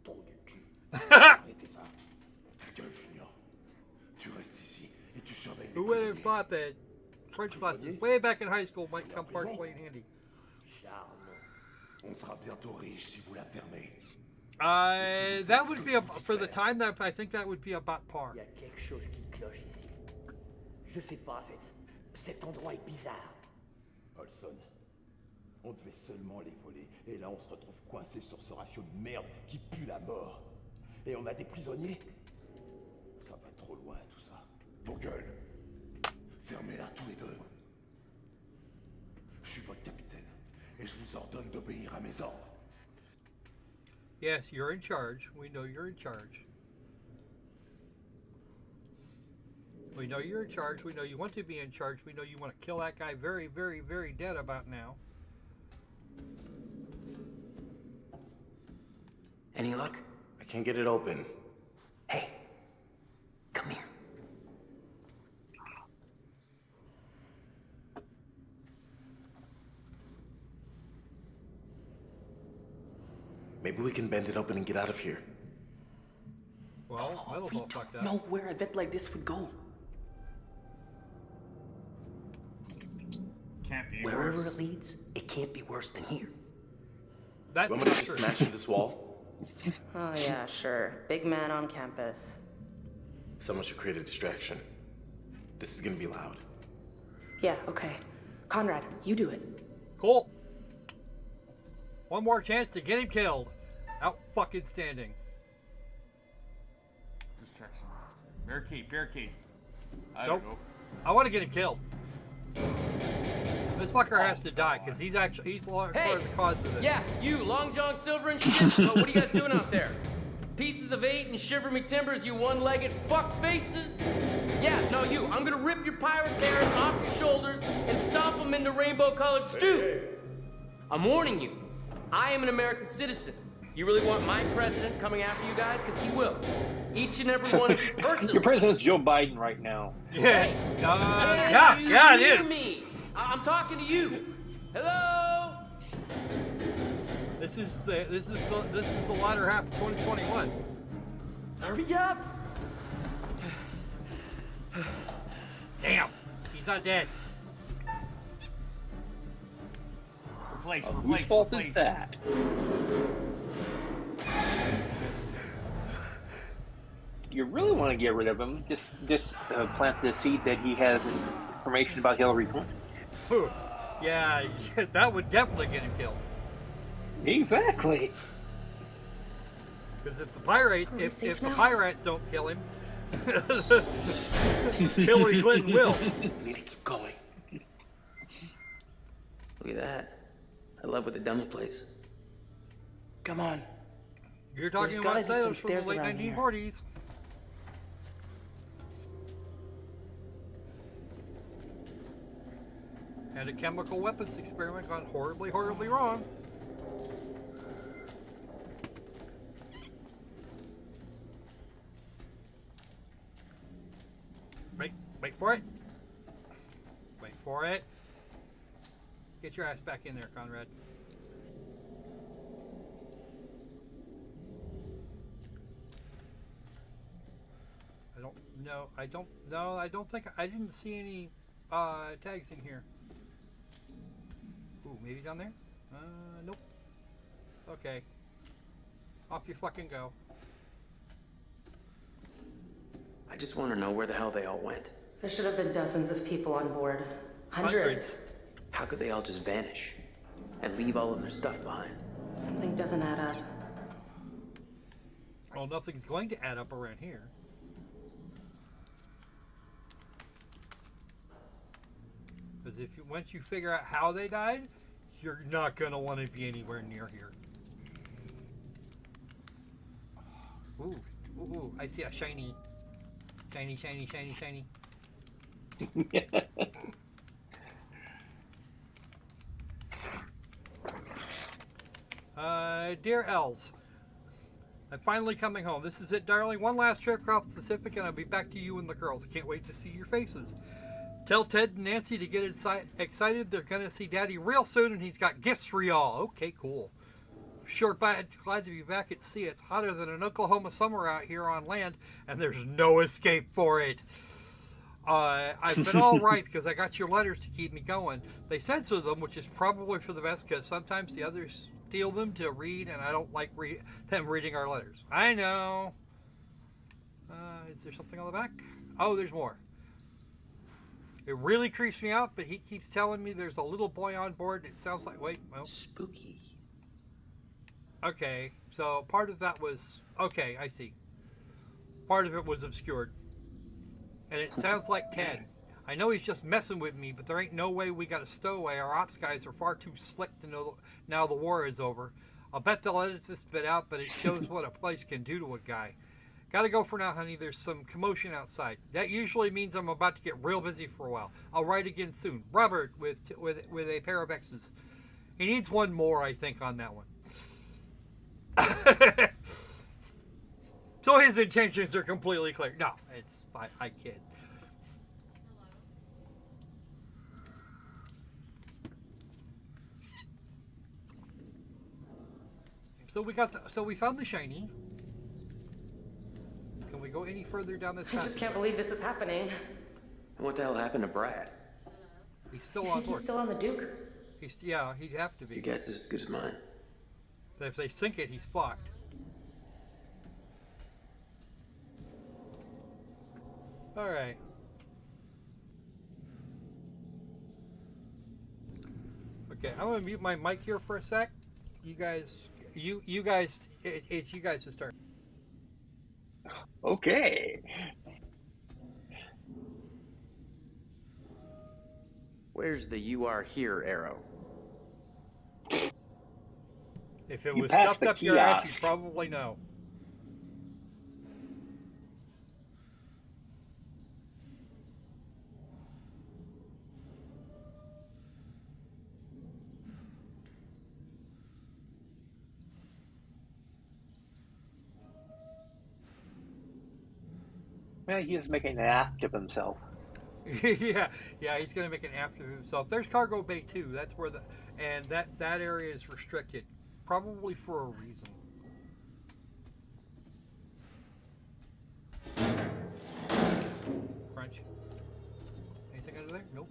Trop du cul. Arrêtez ça. Ta gueule, Junior. Tu restes ici et tu surveilles. Who would have thought that French classes way back in high school might come partially in handy? On sera bientôt riche si vous la fermez. That would be for the time that I think that would be about par. Il y a quelque chose qui cloche ici. Je sais pas, cet endroit est bizarre. Olson, on devait seulement les voler, et là on se retrouve coincé sur ce rafio de merde qui pue la mort. Et on a des prisonniers. Ça va trop loin tout ça. Vos gueules. Fermez-la tous les deux. Je suis votre capitaine, et je vous ordonne d'obéir à mes ordres. Yes, you're in charge. We know you're in charge. We know you're in charge. We know you want to be in charge. We know you want to kill that guy very, very, very dead about now. Any luck? I can't get it open. Hey, come here. Maybe we can bend it open and get out of here. Well, that was all fucked up. Know where a vet like this would go. Can't be Wherever worse. it leads, it can't be worse than here. That's Want me to just smash through this wall? Oh yeah, sure. Big man on campus. Someone should create a distraction. This is gonna be loud. Yeah, okay. Conrad, you do it. Cool. One more chance to get him killed. Out fucking standing. Distraction. Barricade. I Nope. don't know. I want to get him killed. This fucker has to die because he's part of the cause of this. Yeah, you, Long John Silver and shit. What are you guys doing out there? Pieces of 8 and shiver me timbers, you one-legged fuck faces. Yeah, no, you. I'm gonna rip your pirate parents off your shoulders and stomp them into rainbow-colored stew. I'm warning you. I am an American citizen. You really want my president coming after you guys? Because he will. Each and every one of you personally. Your president's Joe Biden right now. Yeah. Hey, Yeah, it hear is. me. I'm talking to you. Hello. This is the latter half of 2021. Hurry up. Damn, he's not dead. Whose fault is that? you really want to get rid of him, just plant the seed that he has information about Hillary Clinton. Whew. Yeah, that would definitely get him killed. Exactly. Because if the the pirates don't kill him, Hillary Clinton will. We need to keep going. Look at that. I love what they've done with the place. Come on. You're talking about sailors from the late 1940s. And a chemical weapons experiment gone horribly, horribly wrong. Wait for it. Wait for it. Get your ass back in there, Conrad. I don't think I didn't see any tags in here. Ooh, maybe down there? Nope. Okay. Off you fucking go. I just want to know where the hell they all went. There should have been dozens of people on board. Hundreds. How could they all just vanish and leave all of their stuff behind? Something doesn't add up. Well, nothing's going to add up around here. Because once you figure out how they died, you're not going to want to be anywhere near here. Ooh, ooh, ooh, I see a shiny. Shiny, shiny, shiny, shiny. Dear Els, I'm finally coming home. This is it, darling. One last trip across the Pacific and I'll be back to you and the girls. I can't wait to see your faces. Tell Ted and Nancy to get excited. They're going to see Daddy real soon and he's got gifts for y'all. Okay, cool. Sure, glad to be back at sea. It's hotter than an Oklahoma summer out here on land, and there's no escape for it. I've been all right because I got your letters to keep me going. They censor them, which is probably for the best because sometimes the others steal them to read, and I don't like them reading our letters. I know. Is there something on the back? Oh, there's more. It really creeps me out, but he keeps telling me there's a little boy on board. It sounds like, wait, well. Spooky. Okay, so part of that was, okay, I see. Part of it was obscured. And it sounds like Ted. I know he's just messing with me, but there ain't no way we got a stowaway. Our ops guys are far too slick to know now the war is over. I'll bet they'll edit this bit out, but it shows what a place can do to a guy. Gotta go for now, honey. There's some commotion outside. That usually means I'm about to get real busy for a while. I'll write again soon. Robert with a pair of X's. He needs one more, I think, on that one. So his intentions are completely clear. No, it's I kid. So we found the shiny. Can we go any further down this path? I just can't believe this is happening. What the hell happened to Brad? He's still on board. He's still on the Duke? Yeah, he'd have to be. Your guess is as good as mine. But if they sink it, he's fucked. Alright. Okay, I'm gonna mute my mic here for a sec. You guys, it's you guys to start. Okay. Where's the "you are here" arrow? If it was stuffed up your ass, you probably know. Yeah, he's making an act of himself. yeah, he's gonna make an act of himself. There's cargo bay too. That's where that area is restricted, probably for a reason. Crunch. Anything under there? Nope.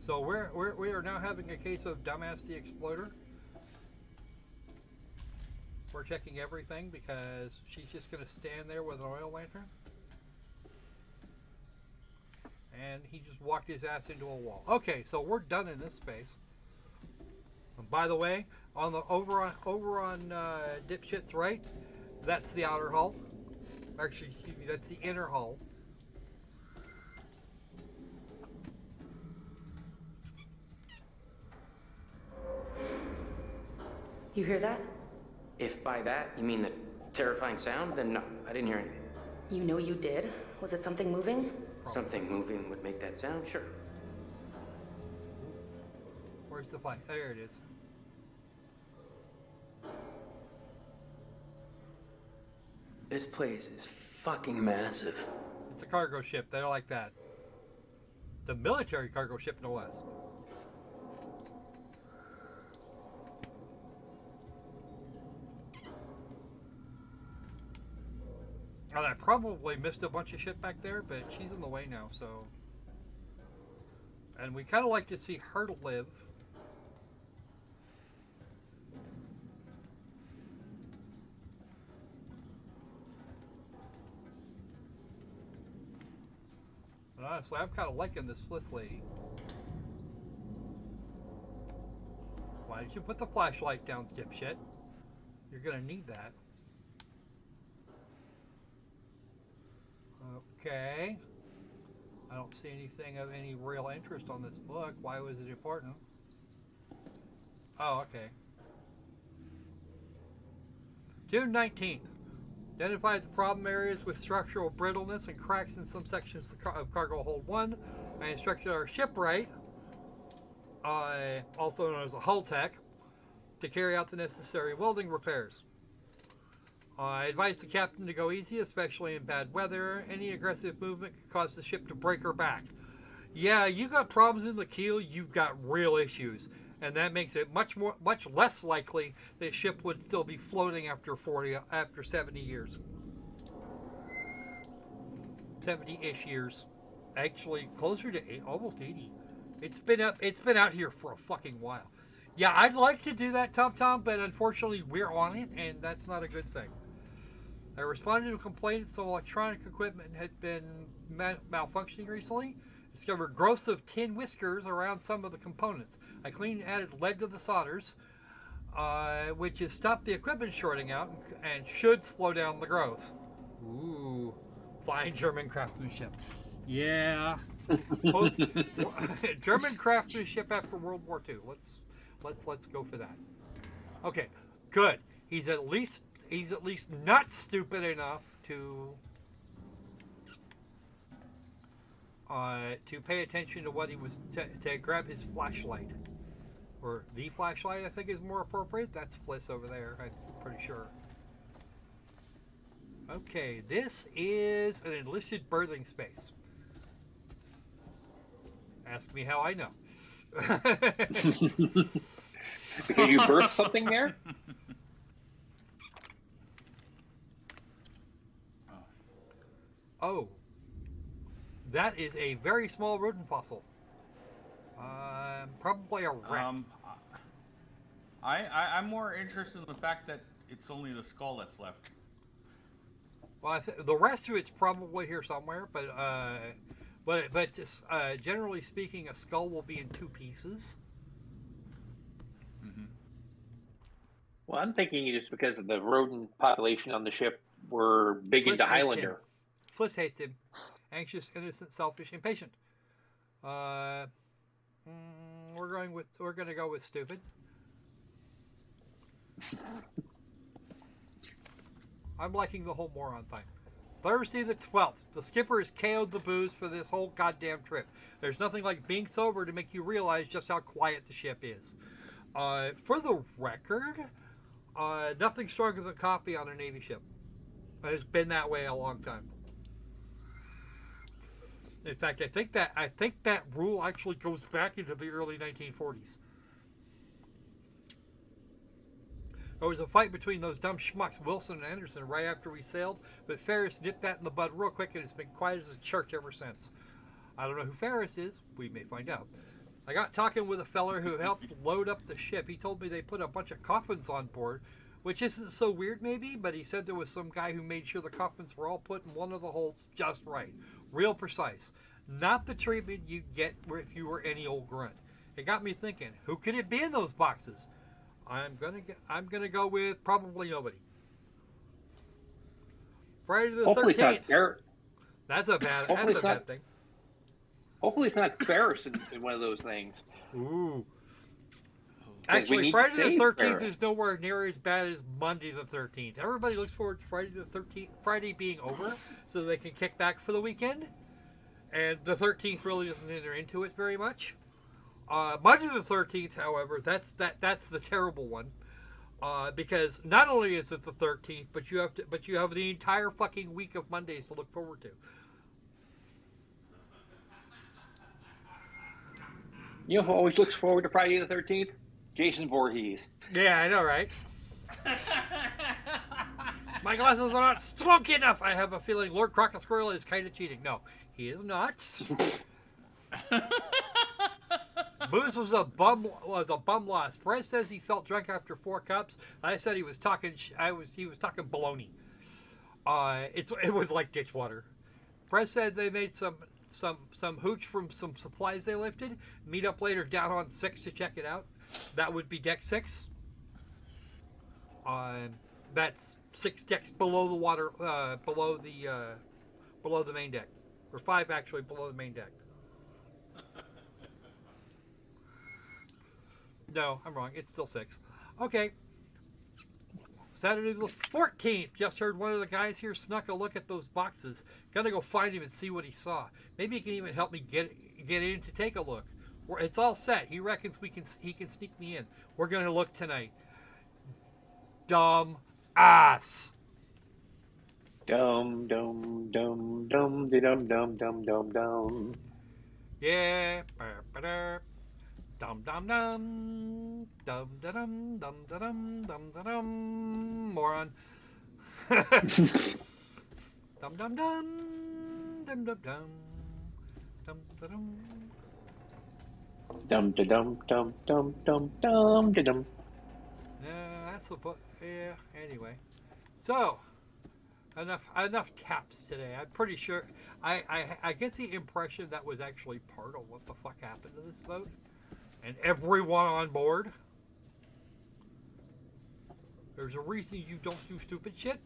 So we are now having a case of Dumbass the Exploder. We're checking everything because she's just going to stand there with an oil lantern. And he just walked his ass into a wall. Okay, so we're done in this space. And by the way, on the over on Dipshit's right, that's the outer hull. Actually, excuse me, that's the inner hull. You hear that? If by that you mean the terrifying sound, then no, I didn't hear anything. You know you did. Was it something moving? Something moving would make that sound, sure. Where's the flag? There it is. This place is fucking massive. It's a cargo ship. They're like that. The military cargo ship, no less. And I probably missed a bunch of shit back there, but she's in the way now, so... And we kind of like to see her live. And honestly, I'm kind of liking this Bliss lady. Why did you put the flashlight down, dipshit? You're gonna need that. Okay. I don't see anything of any real interest on this book. Why was it important? Oh, okay. June 19th. Identified the problem areas with structural brittleness and cracks in some sections of Cargo Hold 1. I instructed our shipwright, also known as a hull tech, to carry out the necessary welding repairs. I advised the captain to go easy, especially in bad weather. Any aggressive movement could cause the ship to break her back. Yeah, you got problems in the keel, you've got real issues. And that makes it much less likely that ship would still be floating after 70 years. 70-ish years. Actually, closer to almost 80. It's been out here for a fucking while. Yeah, I'd like to do that, Tom, but unfortunately we're on it, and that's not a good thing. I responded to complaints that electronic equipment had been malfunctioning recently. Discovered growths of tin whiskers around some of the components. I cleaned and added lead to the solders, which has stopped the equipment shorting out and should slow down the growth. Ooh, fine German craftsmanship. Yeah. German craftsmanship after World War II. Let's go for that. Okay, good. He's at least not stupid enough to pay attention to what he was to grab his flashlight, or the flashlight I think is more appropriate. That's Bliss over there, I'm pretty sure. Okay, this is an enlisted berthing space. Ask me how I know. Because you birthed something there? Oh. That is a very small rodent fossil. Probably a rat. I'm more interested in the fact that it's only the skull that's left. Well, the rest of it's probably here somewhere, but generally speaking, a skull will be in 2 pieces. Mm-hmm. Well, I'm thinking just because of the rodent population on the ship were big into Highlander. Fliss hates him. Anxious, innocent, selfish, impatient. We're gonna go with stupid. I'm liking the whole moron thing. Thursday the 12th. The skipper has KO'd the booze for this whole goddamn trip. There's nothing like being sober to make you realize just how quiet the ship is. For the record, nothing stronger than coffee on a Navy ship. It's been that way a long time. In fact, I think that rule actually goes back into the early 1940s. There was a fight between those dumb schmucks Wilson and Anderson right after we sailed, but Ferris nipped that in the bud real quick, and it's been quiet as a church ever since. I don't know who Ferris is. We may find out. I got talking with a feller who helped load up the ship. He told me they put a bunch of coffins on board, which isn't so weird maybe, but he said there was some guy who made sure the coffins were all put in one of the holes just right. Real precise. Not the treatment you get if you were any old grunt. It got me thinking, who could it be in those boxes? I'm gonna go with probably nobody. Friday the 13th. Hopefully it's not Ferris. That's a bad thing. Hopefully it's not Ferris in one of those things. Ooh. Actually, Friday the 13th is nowhere near as bad as Monday the 13th. Everybody looks forward to Friday the 13th, Friday being over, so they can kick back for the weekend. And the 13th really doesn't enter into it very much. Monday the 13th, however, that's the terrible one, because not only is it the 13th, but you have the entire fucking week of Mondays to look forward to. You know who always looks forward to Friday the 13th? Jason Voorhees. Yeah, I know, right? My glasses are not strong enough. I have a feeling Lord Skwerl is kind of cheating. No, he is not. Booze was a bum loss. Fred says he felt drunk after 4 cups. I said he was talking. He was talking baloney. It was like ditch water. Fred said they made some hooch from some supplies they lifted. Meet up later down on 6 to check it out. That would be deck 6. That's 6 decks below the water, below the main deck, or 5 actually below the main deck. No, I'm wrong. It's still 6. Okay. Saturday the 14th. Just heard one of the guys here snuck a look at those boxes. Gonna go find him and see what he saw. Maybe he can even help me get in to take a look. It's all set. He reckons he can sneak me in. We're gonna look tonight. Dumb ass. Dum dum dum dum dum dum dum dum dum. Yeah. Dum dum dum dum dum dum dum dum dum. Moron. Dum dum dum dum dum dum dum dum. Dum da dum dum dum dum dum da dum. That's the book. Yeah. Anyway, so enough taps today. I'm pretty sure I get the impression that was actually part of what the fuck happened to this boat, and everyone on board. There's a reason you don't do stupid shit.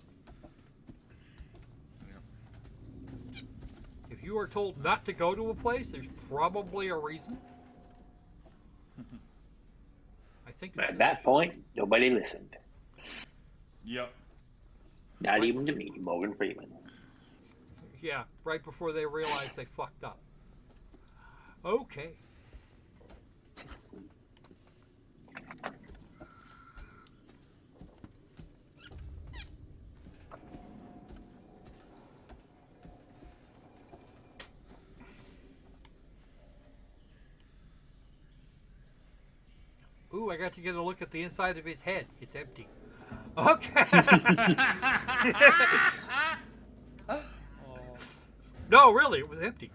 If you are told not to go to a place, there's probably a reason. I think at that point, nobody listened. Yep. Not even to me, Morgan Freeman. Yeah, right before they realized they fucked up. Okay. Ooh, I got to get a look at the inside of his head. It's empty. Okay. No, really, it was empty.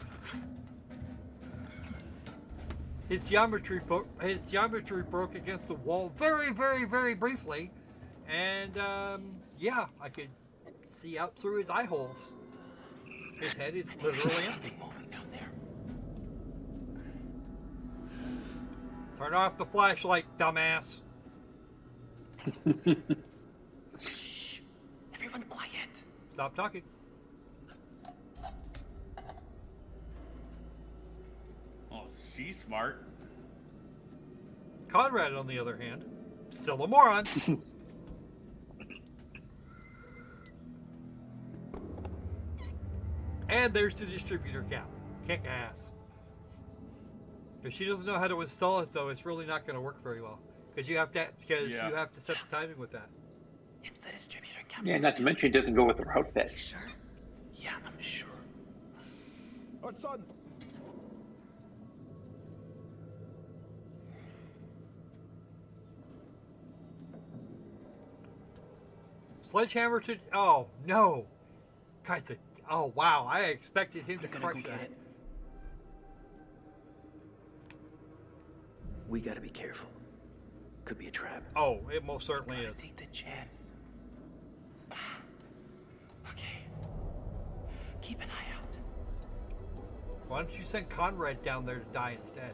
His geometry broke against the wall very, very, very briefly, and yeah, I could see out through his eye holes. His head is literally empty. Turn off the flashlight, dumbass. Shh. Everyone quiet. Stop talking. Oh, she's smart. Conrad, on the other hand, still a moron. And there's the distributor cap. Kick ass. If she doesn't know how to install it, though, it's really not going to work very well. Because you have to set the timing with that. It's the distributor cap. Yeah, not to mention it doesn't go with the outfit. Sure? Yeah, I'm sure. Hudson! Sledgehammer to... Oh, no. Guys, oh, wow. I expected him to crush that. We gotta be careful. could be a trap. Oh, it most certainly is. Take the chance. Okay. Keep an eye out. Why don't you send Conrad down there to die instead?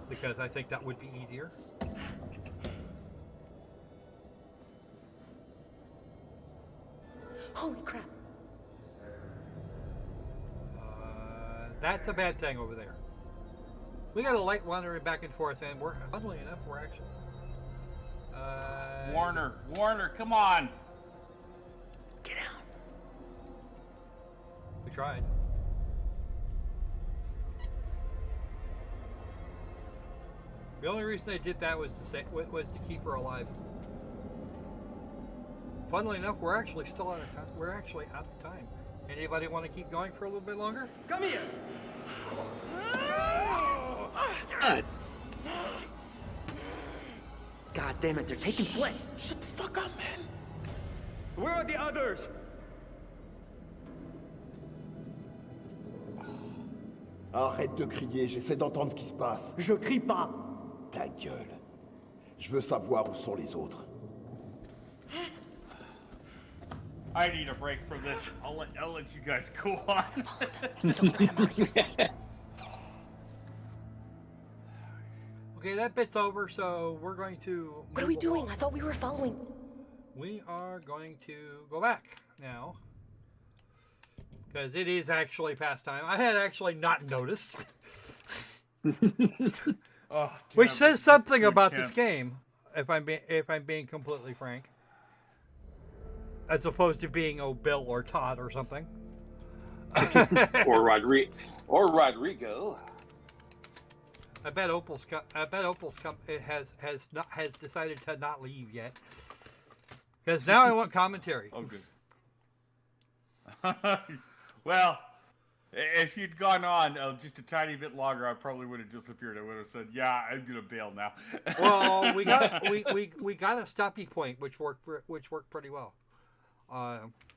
Because I think that would be easier. Holy crap. That's a bad thing over there. We got a light wandering back and forth, and we're, funnily enough, we're actually... Warner, come on! Get out. We tried. The only reason I did that was to keep her alive. Funnily enough, we're actually still out of time. We're actually out of time. Anybody want to keep going for a little bit longer? Come here! God damn it, they're taking Bliss! Shut the fuck up, man! Where are the others? Arrête de crier, j'essaie d'entendre ce qui se passe. Je crie pas. Ta gueule. Je veux savoir où sont les autres. I need a break from this. I'll let you guys go on. Okay, that bit's over, so we're going to... What are we doing? I thought we were following. We are going to go back now. Because it is actually past time. I had actually not noticed. Which says something about this game, if I'm being completely frank. As opposed to being Bill or Todd or something. or Rodrigo. I bet Opal's has decided to not leave yet. Because now I want commentary. Oh, good. Well, if you'd gone on just a tiny bit longer, I probably would have disappeared. I would have said, "Yeah, I'm gonna bail now." Well, we got a stopping point, which worked pretty well.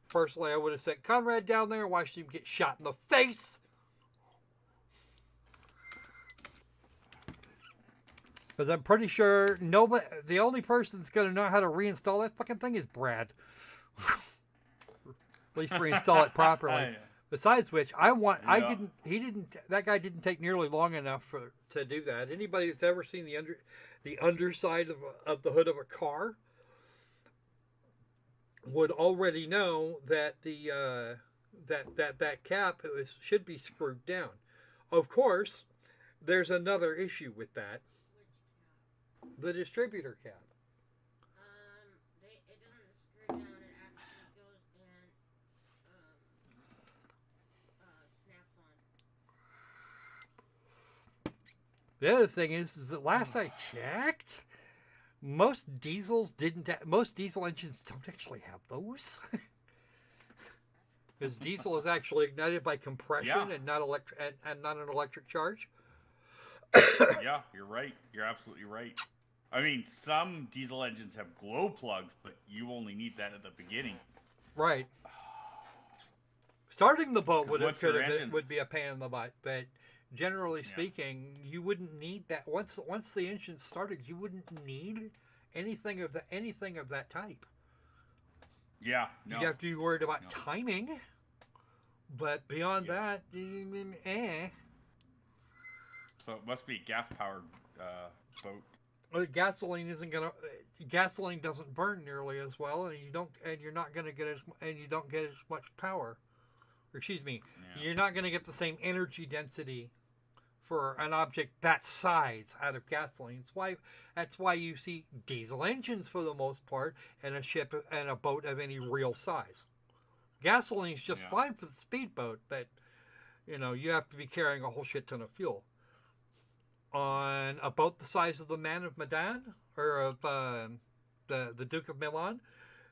Personally, I would have sent Conrad down there, watched him get shot in the face. Because I'm pretty sure the only person that's going to know how to reinstall that fucking thing is Brad. At least reinstall it properly. Besides which, that guy didn't take nearly long enough to do that. Anybody that's ever seen the underside of the hood of a car would already know that that cap should be screwed down. Of course, there's another issue with that. The distributor cap. It doesn't screw down. It actually goes and snaps on. The other thing is that last I checked, most diesel engines don't actually have those. Because diesel is actually ignited by compression and not an electric charge. Yeah, you're right. You're absolutely right. I mean, some diesel engines have glow plugs, but you only need that at the beginning. Right. Starting the boat would be a pain in the butt, but generally speaking, you wouldn't need that. Once the engine started, you wouldn't need anything of that type. Yeah, no. You have to be worried about timing, but beyond that, So it must be a gas-powered boat. Gasoline doesn't burn nearly as well, and you don't get as much power. Or excuse me, you're not going to get the same energy density for an object that size out of gasoline. That's why you see diesel engines for the most part, and a ship and a boat of any real size. Gasoline is just fine for the speedboat, but you have to be carrying a whole shit ton of fuel. On a boat the size of the Man of Medan, or of the Duke of Milan,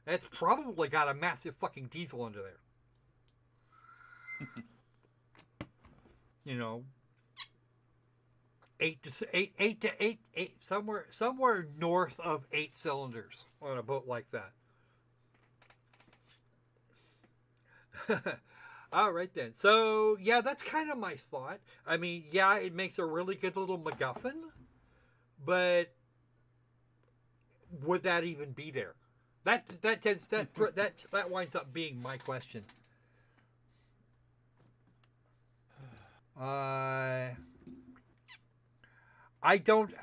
it's probably got a massive fucking diesel under there. Eight, somewhere north of 8 cylinders on a boat like that. All right then. So yeah, that's kind of my thought. I mean, yeah, it makes a really good little MacGuffin, but would that even be there? That winds up being my question. I don't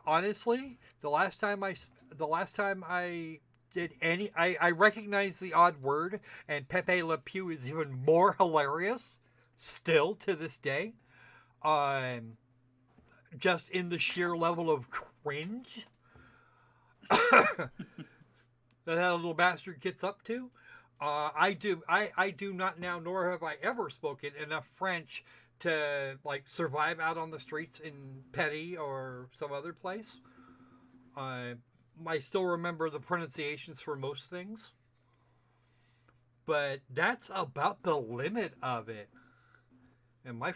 honestly. The last time I did any, I recognize the odd word, and Pepe Le Pew is even more hilarious still to this day. Just in the sheer level of cringe that little bastard gets up to. I do not now, nor have I ever spoken enough French to like survive out on the streets in Petty or some other place. I still remember the pronunciations for most things, but that's about the limit of it. And my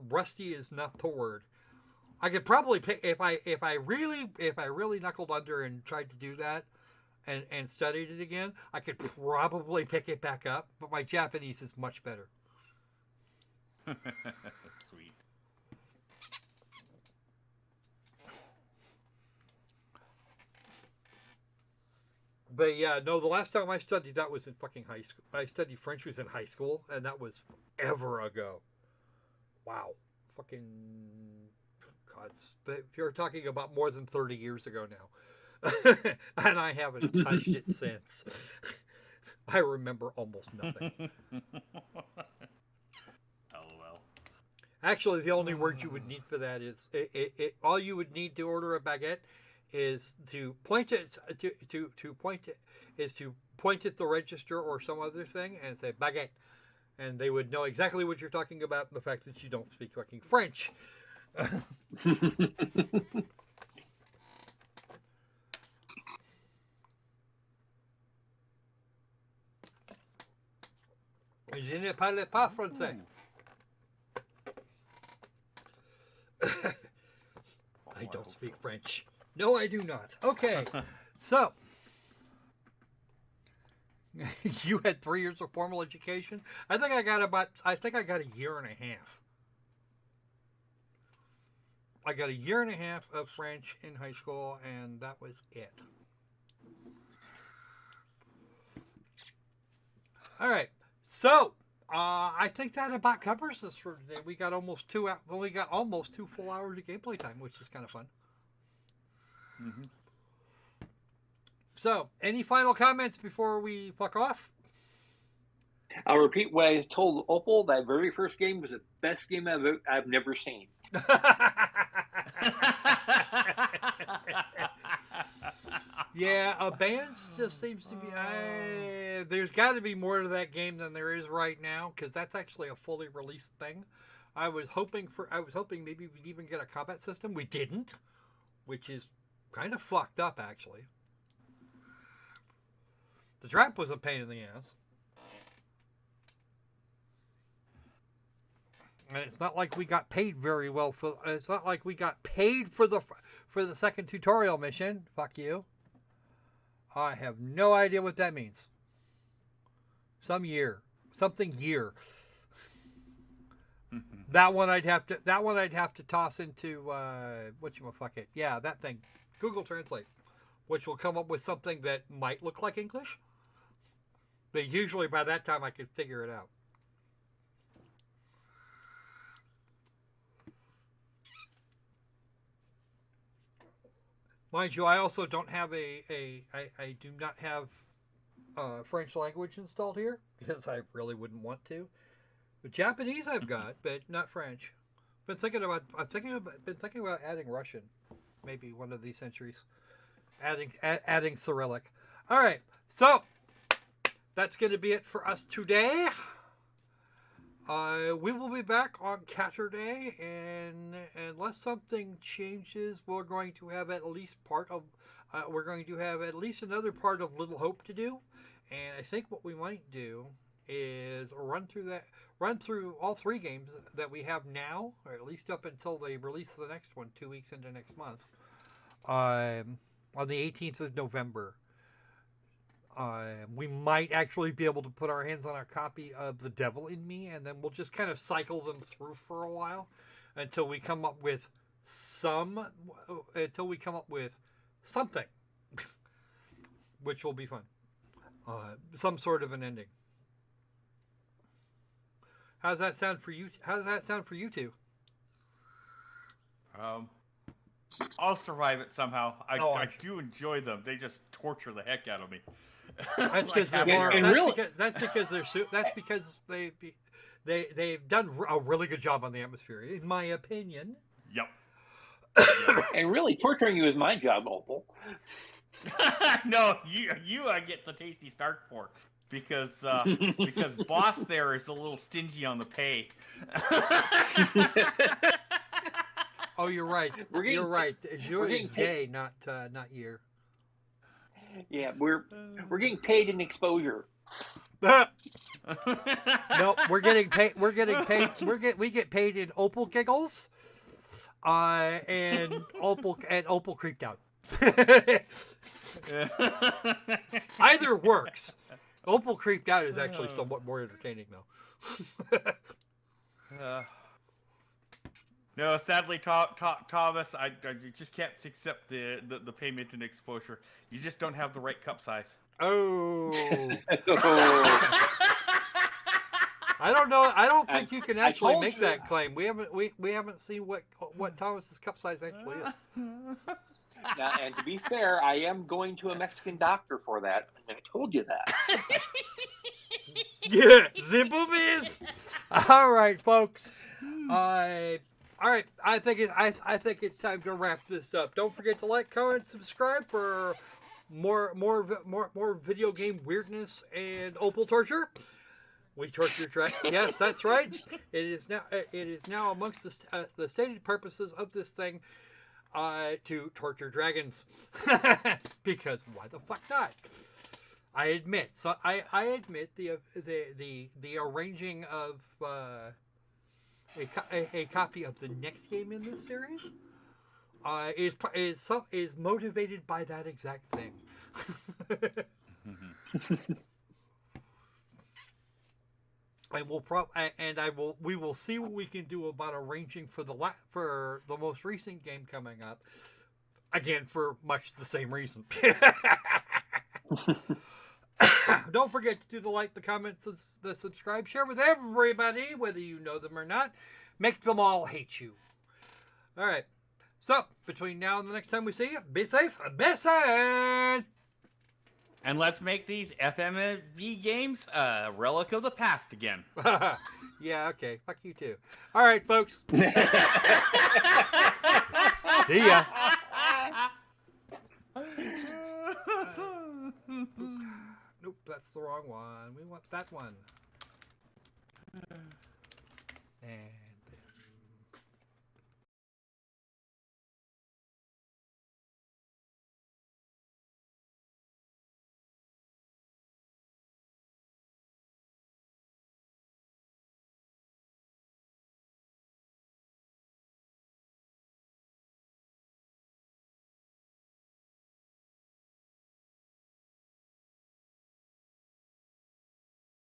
rusty is not the word. I could probably pick if I really knuckled under and tried to do that and studied it again, I could probably pick it back up, but my Japanese is much better. Sweet. But yeah, no, the last time I studied that was in fucking high school. I studied French was in high school, and that was ever ago. Wow. Fucking God. But if you're talking about more than 30 years ago now. And I haven't touched it since. I remember almost nothing. LOL. Actually, the only word you would need for that is all you would need to order a baguette is to point it to point at the register or some other thing and say baguette, and they would know exactly what you're talking about and the fact that you don't speak fucking French. Je ne parle pas français. I don't speak French. No, I do not. Okay, so you had 3 years of formal education. I think I got a year and a half. I got a year and a half of French in high school, and that was it. All right, so I think that about covers us for today. We got almost 2 full hours of gameplay time, which is kind of fun. Mm-hmm. So, any final comments before we fuck off? I'll repeat what I told Opal. That very first game was the best game I've never seen. Yeah, bands just seems to be. There's got to be more to that game than there is right now, because that's actually a fully released thing. I was hoping maybe we'd even get a combat system. We didn't, which is kind of fucked up, actually. The trap was a pain in the ass. And it's not like we got paid very well for. It's not like we got paid for the second tutorial mission. Fuck you. I have no idea what that means. Something year. That one I'd have to toss into whatchamacallit. Yeah, that thing. Google Translate, which will come up with something that might look like English. But usually by that time I could figure it out. Mind you, I also don't have I do not have French language installed here because I really wouldn't want to. But Japanese I've got, but not French. Been thinking about adding Russian, maybe one of these centuries. Adding Cyrillic. All right, so that's going to be it for us today. We will be back on Saturday, and unless something changes, we're going to have at least another part of Little Hope to do. And I think what we might do is run through all 3 games that we have now, or at least up until they release the next one 2 weeks into next month, on the 18th of November. We might actually be able to put our hands on a copy of The Devil in Me, and then we'll just kind of cycle them through for a while until we come up with something. which will be fun. Some sort of an ending. How's that sound for you? How does that sound for you two? I'll survive it somehow. I do enjoy them. They just torture the heck out of me. That's because that's because they've done a really good job on the atmosphere, in my opinion. Yep. And really, torturing you is my job, Opal. No, you I get the tasty start for. Because boss there is a little stingy on the pay. Oh, you're right. You're right. Jour is day, not year. Yeah, we're getting paid in exposure. No, we're getting paid. We get paid in Opal giggles, and Opal creeped out. Either works. Opal creeped out is actually somewhat more entertaining, though. No, sadly, Thomas, I just can't accept the payment and exposure. You just don't have the right cup size. Oh. I don't know. I don't think you can actually make that claim. We haven't seen what Thomas's cup size actually is. Now, and to be fair, I am going to a Mexican doctor for that. I told you that. Yeah, the boobies. All right, folks. All right, I think it's time to wrap this up. Don't forget to like, comment, subscribe for more video game weirdness and Opal torture. We torture yes, that's right. It is now amongst the stated purposes of this thing to torture dragons. Because why the fuck not? I admit. So I admit the arranging of a copy of the next game in this series is motivated by that exact thing. We will see what we can do about arranging for the most recent game coming up. Again, for much the same reason. Don't forget to do the like, the comments, the subscribe, share with everybody, whether you know them or not. Make them all hate you. All right. So, between now and the next time we see you, be safe, be sad. And let's make these FMV games a relic of the past again. Yeah, okay. Fuck you too. All right, folks. See ya. Nope, that's the wrong one. We want that one. And